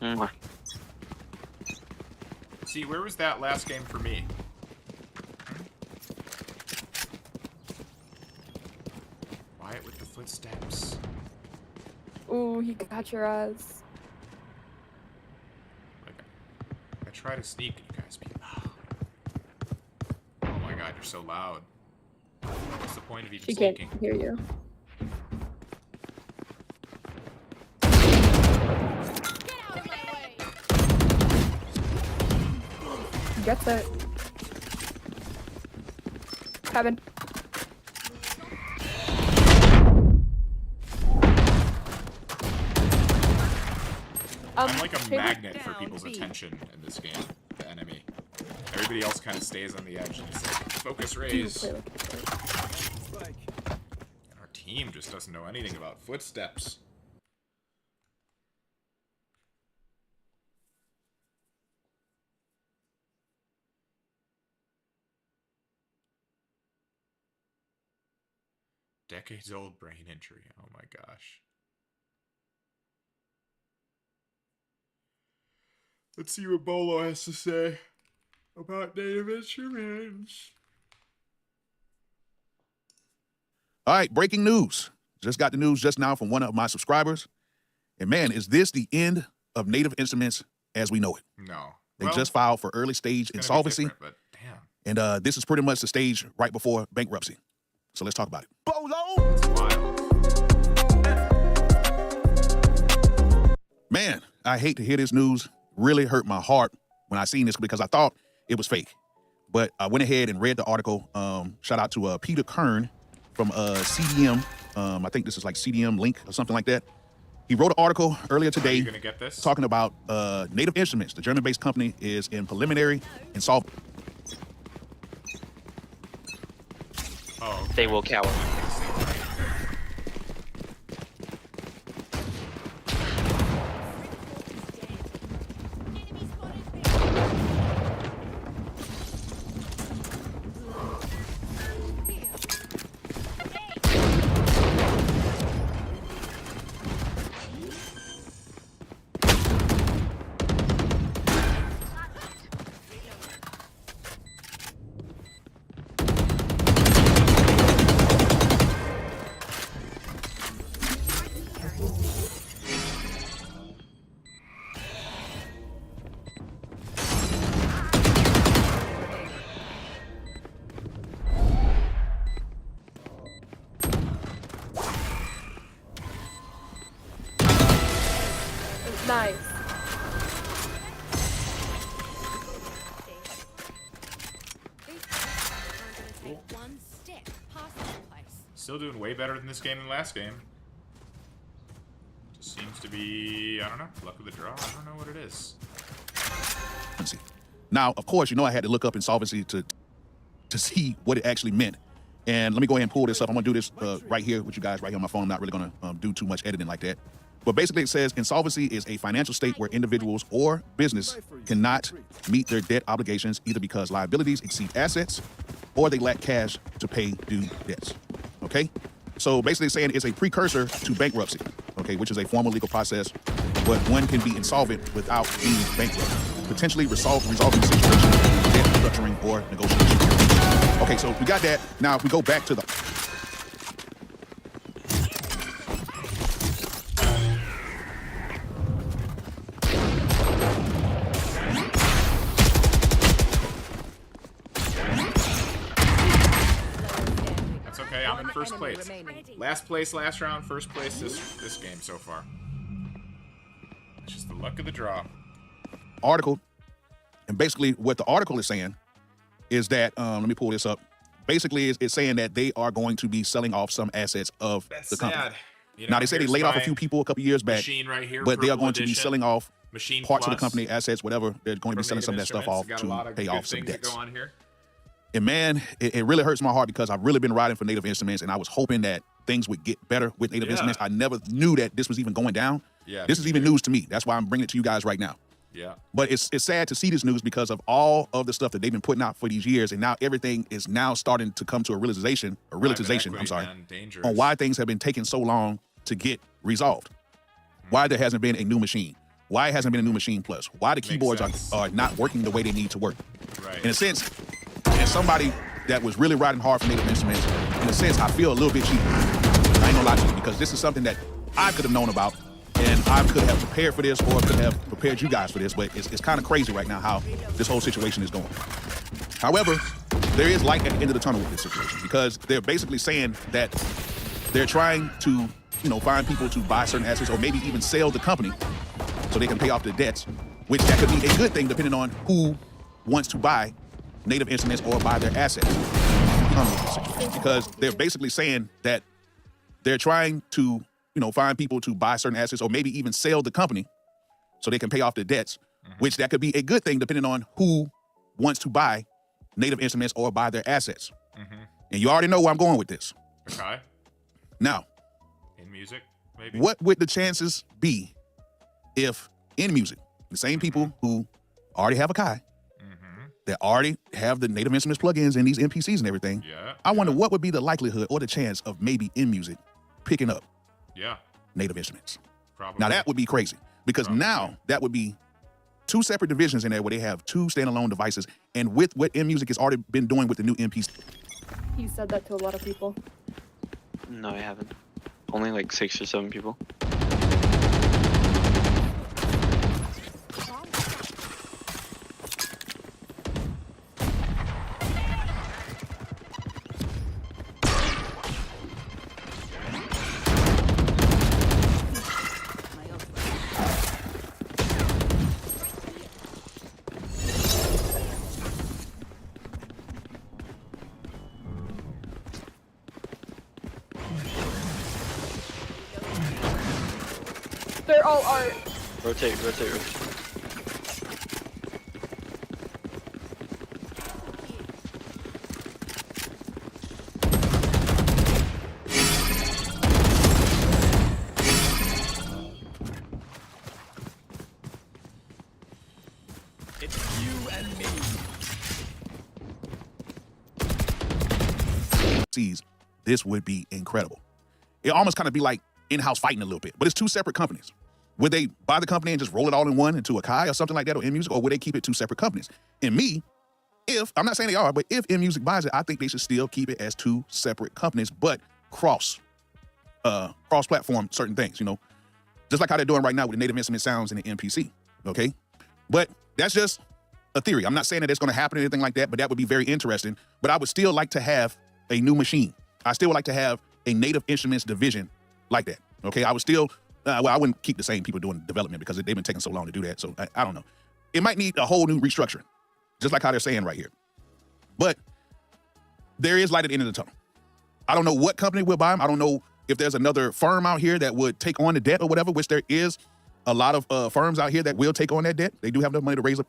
Mwah. See, where was that last game for me? Wyatt with the footsteps. Ooh, he got your ass. I try to sneak and you guys be loud. Oh my god, you're so loud. What's the point of even sneaking? She can't hear you. Gets it. Kevin. I'm like a magnet for people's attention in this game, the enemy. Everybody else kind of stays on the edge and it's like, focus raise. And our team just doesn't know anything about footsteps. Decades old brain injury. Oh my gosh. Let's see what Bolo has to say about native instruments. All right, breaking news. Just got the news just now from one of my subscribers. And man, is this the end of Native Instruments as we know it? No. They just filed for early stage insolvency. But damn. And this is pretty much the stage right before bankruptcy. So let's talk about it. Bolo! It's wild. Man, I hate to hear this news. Really hurt my heart when I seen this because I thought it was fake. But I went ahead and read the article. Shout out to Peter Kern from CDM. I think this is like CDM Link or something like that. He wrote an article earlier today you gonna get this? talking about Native Instruments. The German-based company is in preliminary insolvency. Oh, okay. They will cower. Nice. Still doing way better than this game than last game. Just seems to be, I don't know, luck of the draw. I don't know what it is. Let's see. Now, of course, you know I had to look up insolvency to see what it actually meant. And let me go ahead and pull this up. I'm going to do this right here with you guys right here on my phone. I'm not really going to do too much editing like that. But basically it says insolvency is a financial state where individuals or business cannot meet their debt obligations either because liabilities exceed assets or they lack cash to pay due debts. Okay? So basically saying it's a precursor to bankruptcy, okay, which is a formal legal process, but one can be insolvent without being bankrupt, potentially resolving the situation, debt restructuring, or negotiation. Okay, so we got that. Now if we go back to the I'm in first place. Last place last round, first place this game so far. It's just the luck of the draw. Article, and basically what the article is saying is that, let me pull this up. Basically, it's saying that they are going to be selling off some assets of the company. Sad. You know, now, they say they laid off a few people a couple years back, right here, but they are going edition, to be selling off machine parts plus, of the company, assets, whatever. They're going to be selling some of that stuff off to pay off some debts. And man, it really hurts my heart because I've really been riding for Native Instruments, and I was hoping that things would get better with Native Instruments. I never knew that this was even going down. Yeah, this is even news to me. That's why I'm bringing it to you guys right now. Yeah. But it's sad to see this news because of all of the stuff that they've been putting out for these years, and now everything is now starting to come to a realization, on why things have been taking so long to get resolved. Why there hasn't been a new machine. Why it hasn't been a new machine plus. Why the keyboards are not working the way they need to work. Right. In a sense, as somebody that was really riding hard for Native Instruments, in a sense, I feel a little bit cheated. I ain't gonna lie to you, because this is something that I could have known about, and I could have prepared for this, or could have prepared you guys for this, but it's kind of crazy right now how this whole situation is going. However, there is light at the end of the tunnel with this situation, because they're basically saying that they're trying to, find people to buy certain assets, or maybe even sell the company so they can pay off their debts, which that could be a good thing depending on who wants to buy Native Instruments or buy their assets. Because they're basically saying that they're trying to, find people to buy certain assets or maybe even sell the company so they can pay off their debts, which that could be a good thing depending on who wants to buy Native Instruments or buy their assets. And you already know where I'm going with this. Okay. Now, in music, maybe. What would the chances be if in music, the same people who already have a Kai, that already have the Native Instruments plugins and these NPCs and everything, I wonder what would be the likelihood or the chance of maybe in music picking up Native Instruments. Probably. Now that would be crazy, because now that would be two separate divisions in there where they have two standalone devices, and with what in music has already been doing with the new NPC. He said that to a lot of people. No, I haven't. Only like 6 or 7 people. They're all art. Rotate. It's you and me. This would be incredible. It almost kind of be like in-house fighting a little bit, but it's two separate companies. Would they buy the company and just roll it all in one into a Kai or something like that, or InMusic, or would they keep it two separate companies? And me, I'm not saying they are, but if InMusic buys it, I think they should still keep it as two separate companies, but cross-platform certain things, you know, just like how they're doing right now with the Native Instrument Sounds and the NPC, okay? But that's just a theory. I'm not saying that it's going to happen or anything like that, but that would be very interesting. But I would still like to have a new machine. I still would like to have a Native Instruments division like that, okay? I would still, well, I wouldn't keep the same people doing development because they've been taking so long to do that, so I don't know. It might need a whole new restructuring, just like how they're saying right here. But there is light at the end of the tunnel. I don't know what company will buy them. I don't know if there's another firm out here that would take on the debt or whatever, which there is a lot of firms out here that will take on that debt. They do have enough money to raise up.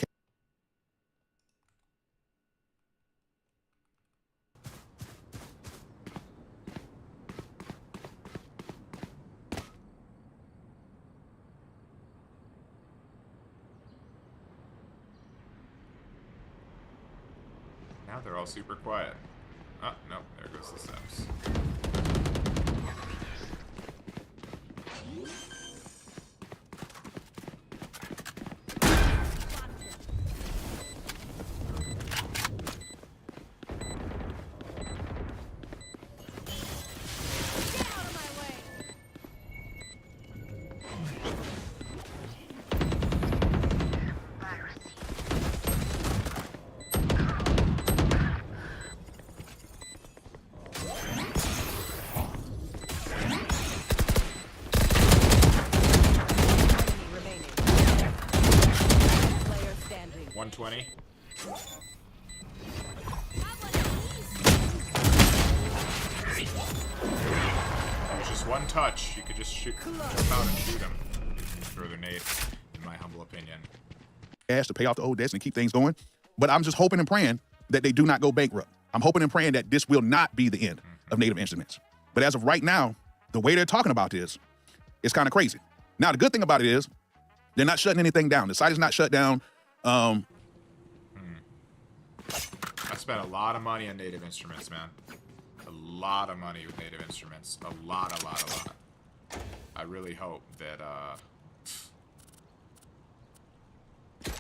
Now they're all super quiet. Oh, no, there goes the steps. One touch, you could just shoot, jump out and shoot him. Further nade, in my humble opinion. Cash to pay off the old debts and keep things going. But I'm just hoping and praying that they do not go bankrupt. I'm hoping and praying that this will not be the end of Native Instruments. But as of right now, the way they're talking about this is kind of crazy. Now, the good thing about it is they're not shutting anything down. The site is not shut down. I spent a lot of money on Native Instruments, man. A lot of money with Native Instruments. A lot. I really hope that, you know,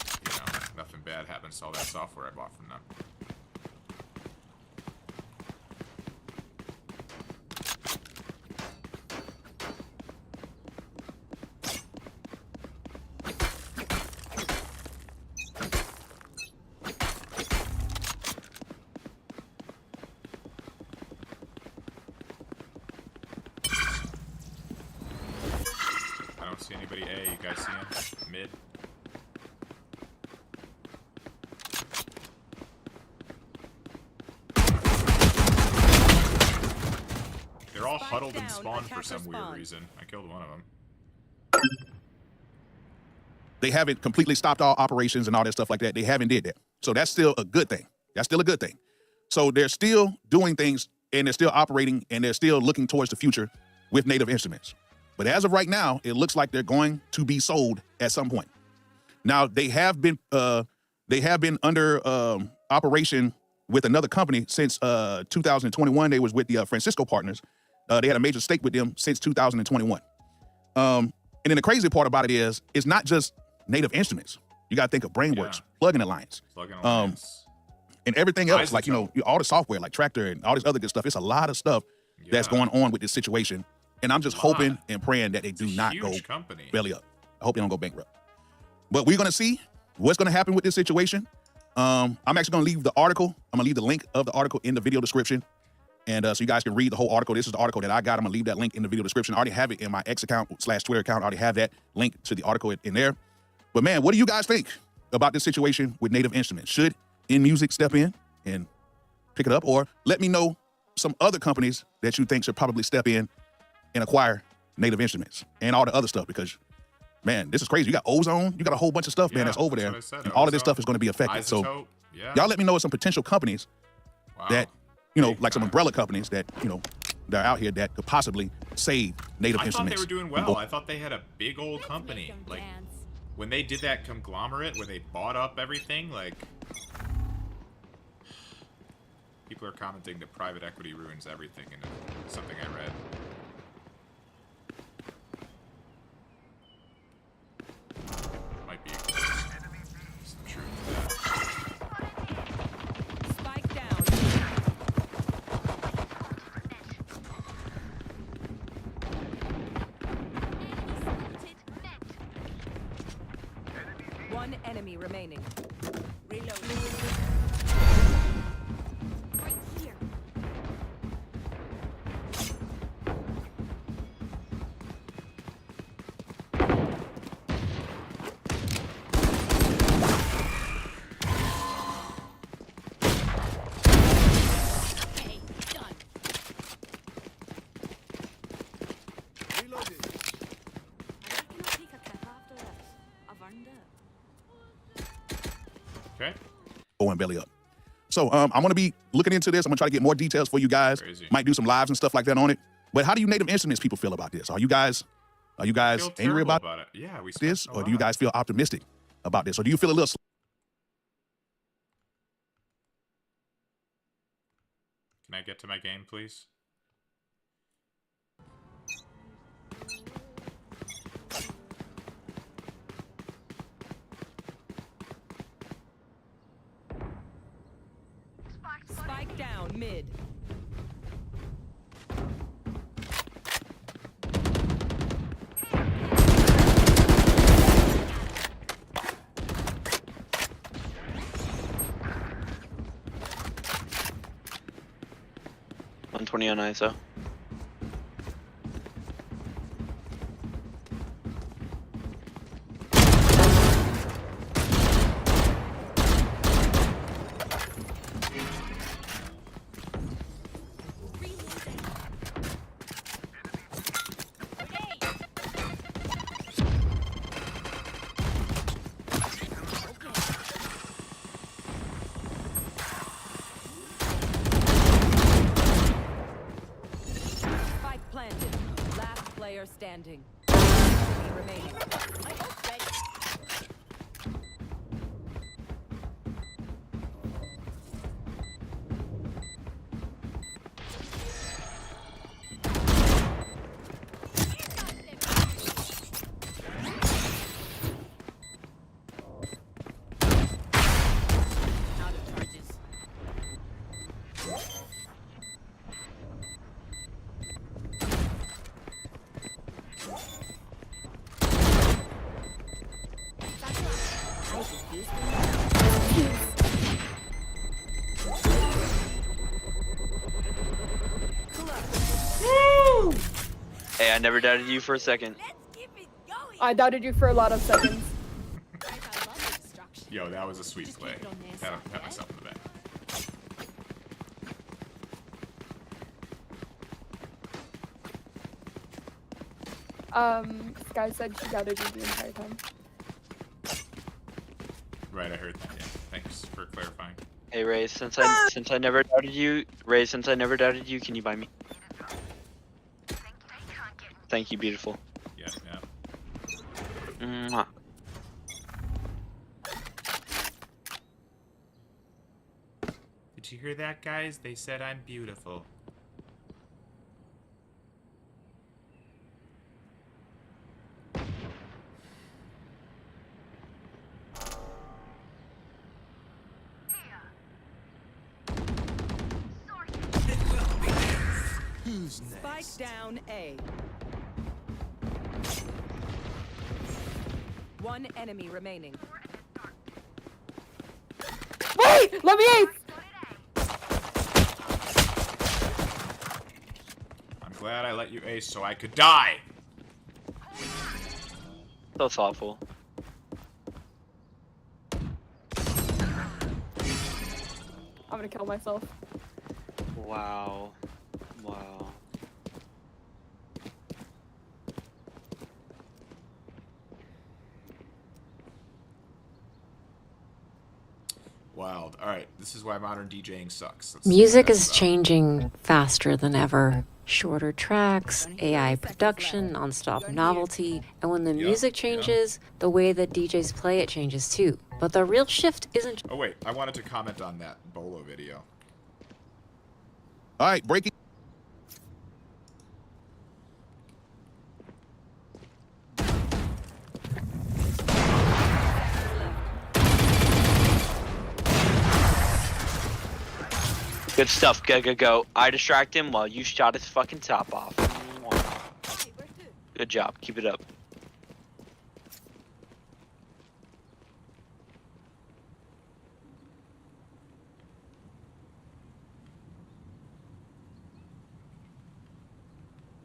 nothing bad happens to all that software I bought from them. See anybody A? You guys see him? Mid. They're all huddled and spawned for some weird reason. I killed one of them. They haven't completely stopped all operations and all that stuff like that. They haven't did that. So that's still a good thing. That's still a good thing. So they're still doing things and they're still operating and they're still looking towards the future with Native Instruments. But as of right now, it looks like they're going to be sold at some point. Now they have been under operation with another company since 2021. They was with the Francisco Partners. They had a major stake with them since 2021. And then the crazy part about it is, it's not just Native Instruments. You got to think of Brainworks, Plugin Alliance, and everything else, like, you know, all the software, like Tractor and all this other good stuff. It's a lot of stuff that's going on with this situation. And I'm just hoping and praying that they do not go belly up. I hope they don't go bankrupt. But we're going to see what's going to happen with this situation. I'm actually going to leave the article. I'm going to leave the link of the article in the video description. And so you guys can read the whole article. This is the article that I got. I'm going to leave that link in the video description. I already have it in my X account / Twitter account. I already have that link to the article in there. But man, what do you guys think about this situation with Native Instruments? Should InMusic step in and pick it up? Or let me know some other companies that you think should probably step in and acquire Native Instruments and all the other stuff, because man, this is crazy. You got ozone. You got a whole bunch of stuff, man, that's over there. what I said, And all of this ozone, stuff is going to be affected. So isotope, yeah. y'all let me know of some potential companies that, you know, like some umbrella companies that, you know, that are out here that could possibly save native I thought instruments. they were doing well. I thought they had a big old company. Like, when they did that conglomerate where they bought up everything, like... People are commenting that private equity ruins everything, and it's something I read. Might be some truth to that. Spike down. One enemy remaining. Reload. Right here. Okay, done. Reloaded. I reckon I'll take a cap after this. I've earned it. Okay. Going belly up. So I'm going to be looking into this. I'm going to try to get more details for you guys. Crazy. Might do some lives and stuff like that on it. But how do you native instruments people feel about this? Are you guys Feel angry terrible about it? Yeah, we this? spent a Or do you lot. guys feel optimistic about this? Or do you feel a little... Can I get to my game, please? Spike down mid. $120 on ISO. Spike planted. Last player standing. Enemy remaining. Out of charges. Hey, I never doubted you for a second. I doubted you for a lot of seconds. Yo, that was a sweet play. Pat myself in the back. Sky said she doubted you the entire time. Right, I heard that. Yeah, thanks for clarifying. Hey Ray, since I never doubted you, can you buy me? Thank you, beautiful. Yeah, yeah. Mwah. Did you hear that, guys? They said I'm beautiful. Spike down A. One enemy remaining. Wait! Let me ace! I'm glad I let you ace so I could die. So thoughtful. I'm gonna kill myself. Wow. Wow. All right, this is why modern DJing sucks. Music is changing faster than ever. Shorter tracks, AI production, non-stop novelty, and when the music changes, the way that DJs play it changes too. But the real shift isn't... Oh wait, I wanted to comment on that Bolo video. All right, breaking. Good stuff, go. I distract him while you shot his fucking top off. Good job, keep it up.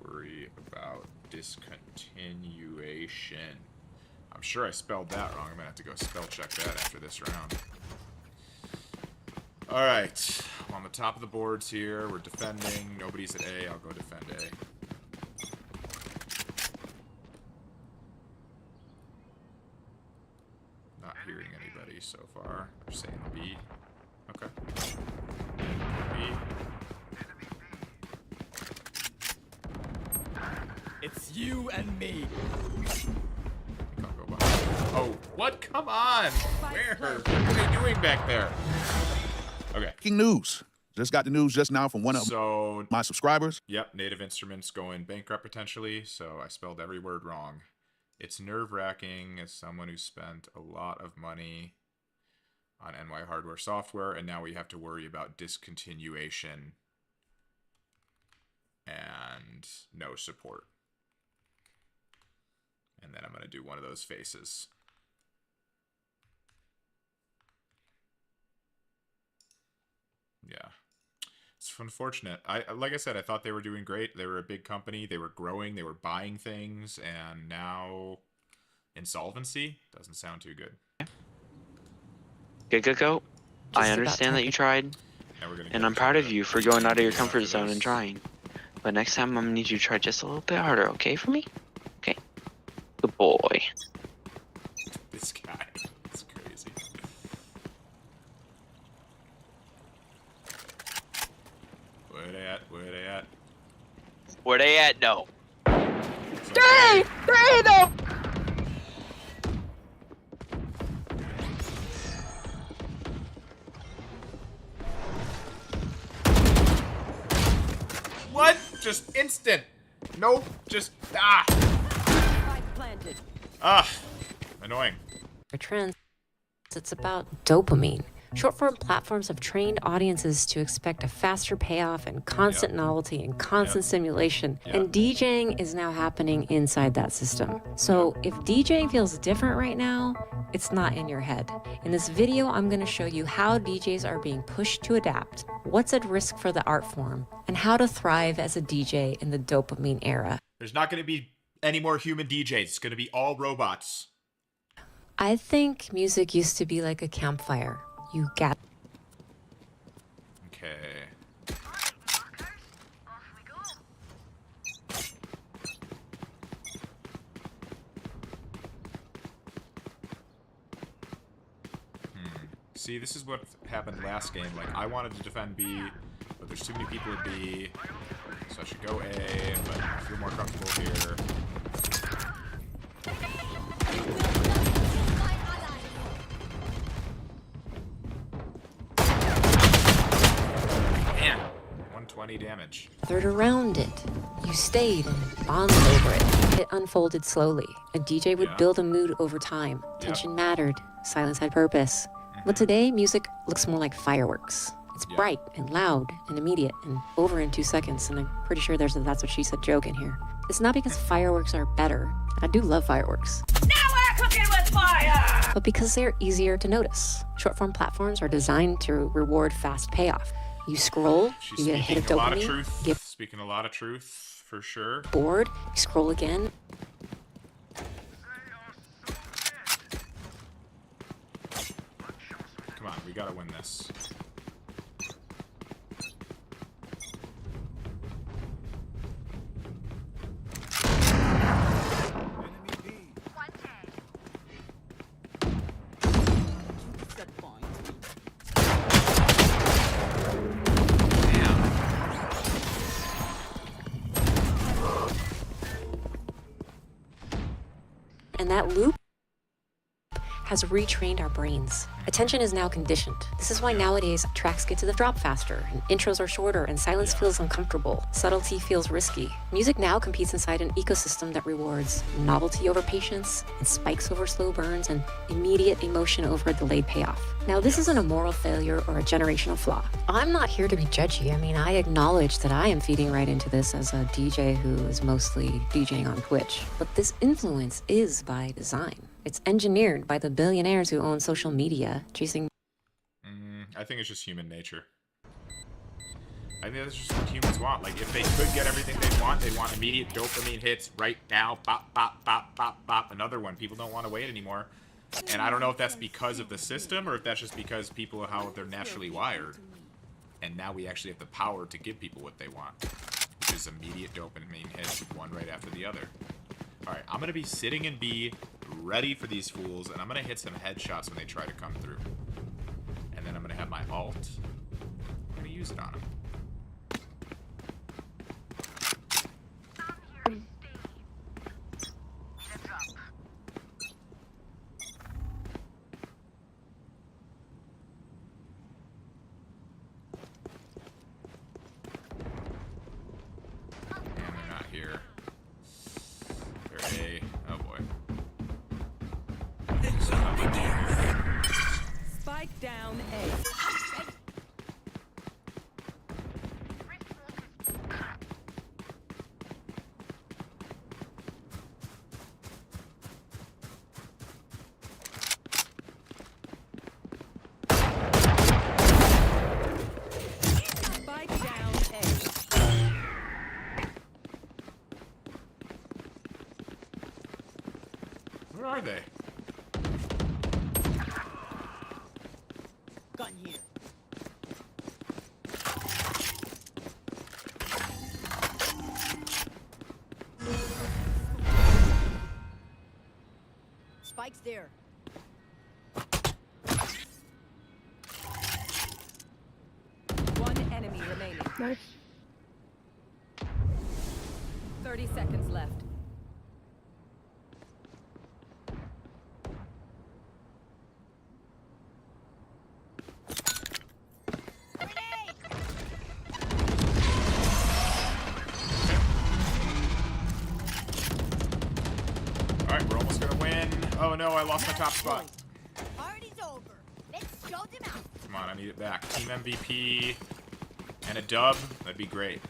Worry about discontinuation. I'm sure I spelled that wrong. I'm gonna have to go spell check that after this round. Alright, I'm on the top of the boards here. We're defending. Nobody's at A. I'll go defend A. Not hearing anybody so far. They're saying B. Okay. B. It's you and me. I'll go behind. Oh, what? Come on! Where? What are they doing back there? Okay. Breaking news. Just got the news just now from one of my subscribers. Yep, Native Instruments going bankrupt potentially, so I spelled every word wrong. It's nerve-wracking as someone who spent a lot of money on NY hardware software, and now we have to worry about discontinuation and no support. And then I'm going to do one of those faces. Yeah, it's unfortunate. Like I said, I thought they were doing great. They were a big company. They were growing. They were buying things, and now insolvency doesn't sound too good. Go. I understand that you tried, and I'm proud of you for going out of your comfort zone and trying. But next time, I'm gonna need you to try just a little bit harder, okay, for me? Okay. Good boy. This guy, it's crazy. Where they at? Where they at? Where they at? No. Three, no. What? Just instant. Nope. Just annoying. For trends, it's about dopamine. Short-form platforms have trained audiences to expect a faster payoff and constant novelty and constant stimulation. And DJing is now happening inside that system. So if DJing feels different right now, it's not in your head. In this video, I'm going to show you how DJs are being pushed to adapt, what's at risk for the art form, and how to thrive as a DJ in the dopamine era. There's not going to be any more human DJs. It's going to be all robots. I think music used to be like a campfire. You got. Okay. See, this is what happened last game. Like, I wanted to defend B, but there's too many people at B, so I should go A, but I feel more comfortable here. Man, 120 damage. Third around it. You stayed and bonded over it. It unfolded slowly. A DJ would build a mood over time. Tension mattered. Silence had purpose. But today, music looks more like fireworks. It's bright and loud and immediate and over in 2 seconds, and I'm pretty sure there's a "that's what she said" joke in here. It's not because fireworks are better. I do love fireworks. Now we're cooking with fire! But because they're easier to notice. Short-form platforms are designed to reward fast payoff. You scroll, you get a hit of dopamine, get Speaking a lot of truth, for sure. bored, you scroll again. Come on, we gotta win this. And that loop has retrained our brains. Attention is now conditioned. This is why nowadays tracks get to the drop faster, and intros are shorter, and silence feels uncomfortable. Subtlety feels risky. Music now competes inside an ecosystem that rewards novelty over patience, and spikes over slow burns, and immediate emotion over a delayed payoff. Now, this isn't a moral failure or a generational flaw. I'm not here to be judgy. I mean, I acknowledge that I am feeding right into this as a DJ who is mostly DJing on Twitch. But this influence is by design. It's engineered by the billionaires who own social media, chasing... I think it's just human nature. I think that's just what humans want. Like, if they could get everything they want, they'd want immediate dopamine hits right now. Bop, bop, bop, bop, bop. Another one. People don't want to wait anymore. And I don't know if that's because of the system or if that's just because people are how they're naturally wired. And now we actually have the power to give people what they want, which is immediate dopamine hits, one right after the other. Alright, I'm going to be sitting in B, ready for these fools, and I'm going to hit some headshots when they try to come through. And then I'm going to have my ult. I'm going to use it on them. Spike down A. Spike down A. Where are they? Gun here. Spike's there. One enemy remaining. Nice. 30 seconds left. Alright, we're almost gonna win. Oh no, I lost my top spot. Party's over. Let's show them out. Come on, I need it back. Team MVP and a dub. That'd be great.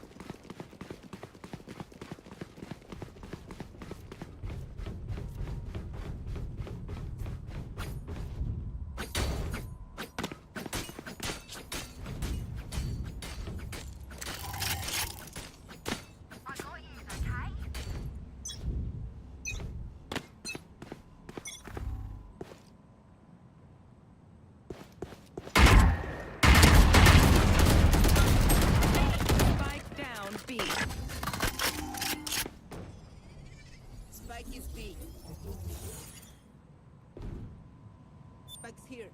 Spike down B. Spike is B. Spike's here.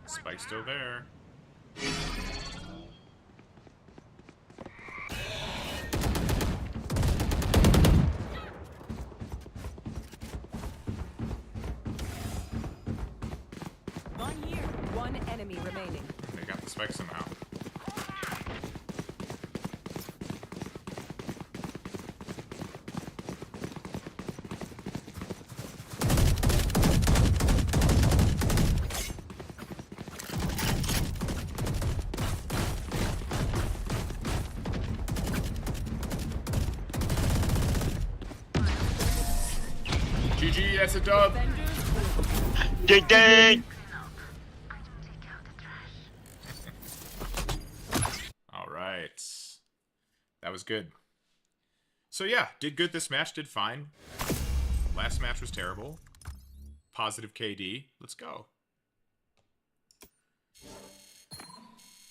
Spike's still there. One here. One enemy remaining. They got the spike somehow. GG, that's a dub. Ding ding! Alright. That was good. So yeah, did good this match, did fine. Last match was terrible. Positive KD. Let's go.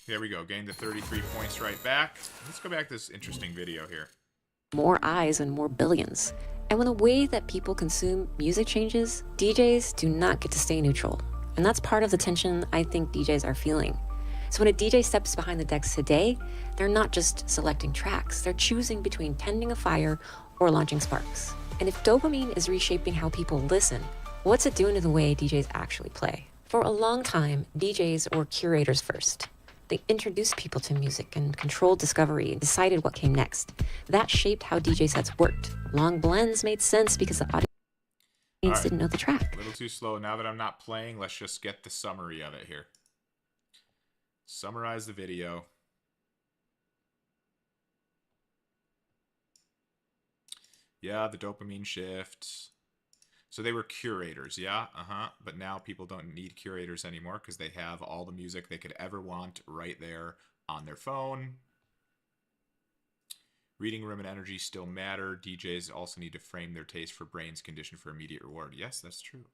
There we go. Gained the 33 points right back. Let's go back to this interesting video here. more eyes and more billions. And when the way that people consume music changes, DJs do not get to stay neutral. And that's part of the tension I think DJs are feeling. So when a DJ steps behind the decks today, they're not just selecting tracks, they're choosing between tending a fire or launching sparks. And if dopamine is reshaping how people listen, what's it doing to the way DJs actually play? For a long time, DJs were curators first. They introduced people to music and controlled discovery and decided what came next. That shaped how DJ sets worked. Long blends made sense because the audience didn't know the track. A little too slow. Now that I'm not playing, let's just get the summary of it here. Summarize the video. Yeah, the dopamine shift. So they were curators, yeah? But now people don't need curators anymore because they have all the music they could ever want right there on their phone. Reading room and energy still matter. DJs also need to frame their taste for brains conditioned for immediate reward. Yes, that's true.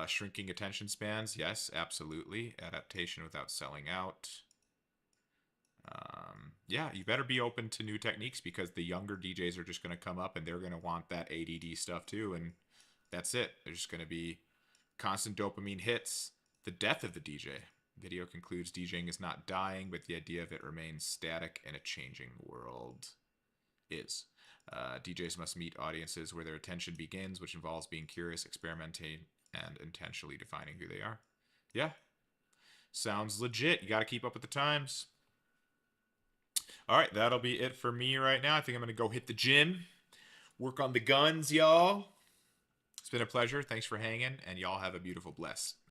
Shrinking attention spans. Yes, absolutely. Adaptation without selling out. Yeah, you better be open to new techniques because the younger DJs are just going to come up and they're going to want that ADD stuff too. And that's it. There's just going to be constant dopamine hits. The death of the DJ. Video concludes DJing is not dying, but the idea of it remains static in a changing world. DJs must meet audiences where their attention begins, which involves being curious, experimenting, and intentionally defining who they are. Yeah. Sounds legit. You got to keep up with the times. All right, that'll be it for me right now. I think I'm going to go hit the gym, work on the guns, y'all. It's been a pleasure. Thanks for hanging, and y'all have a beautiful bless.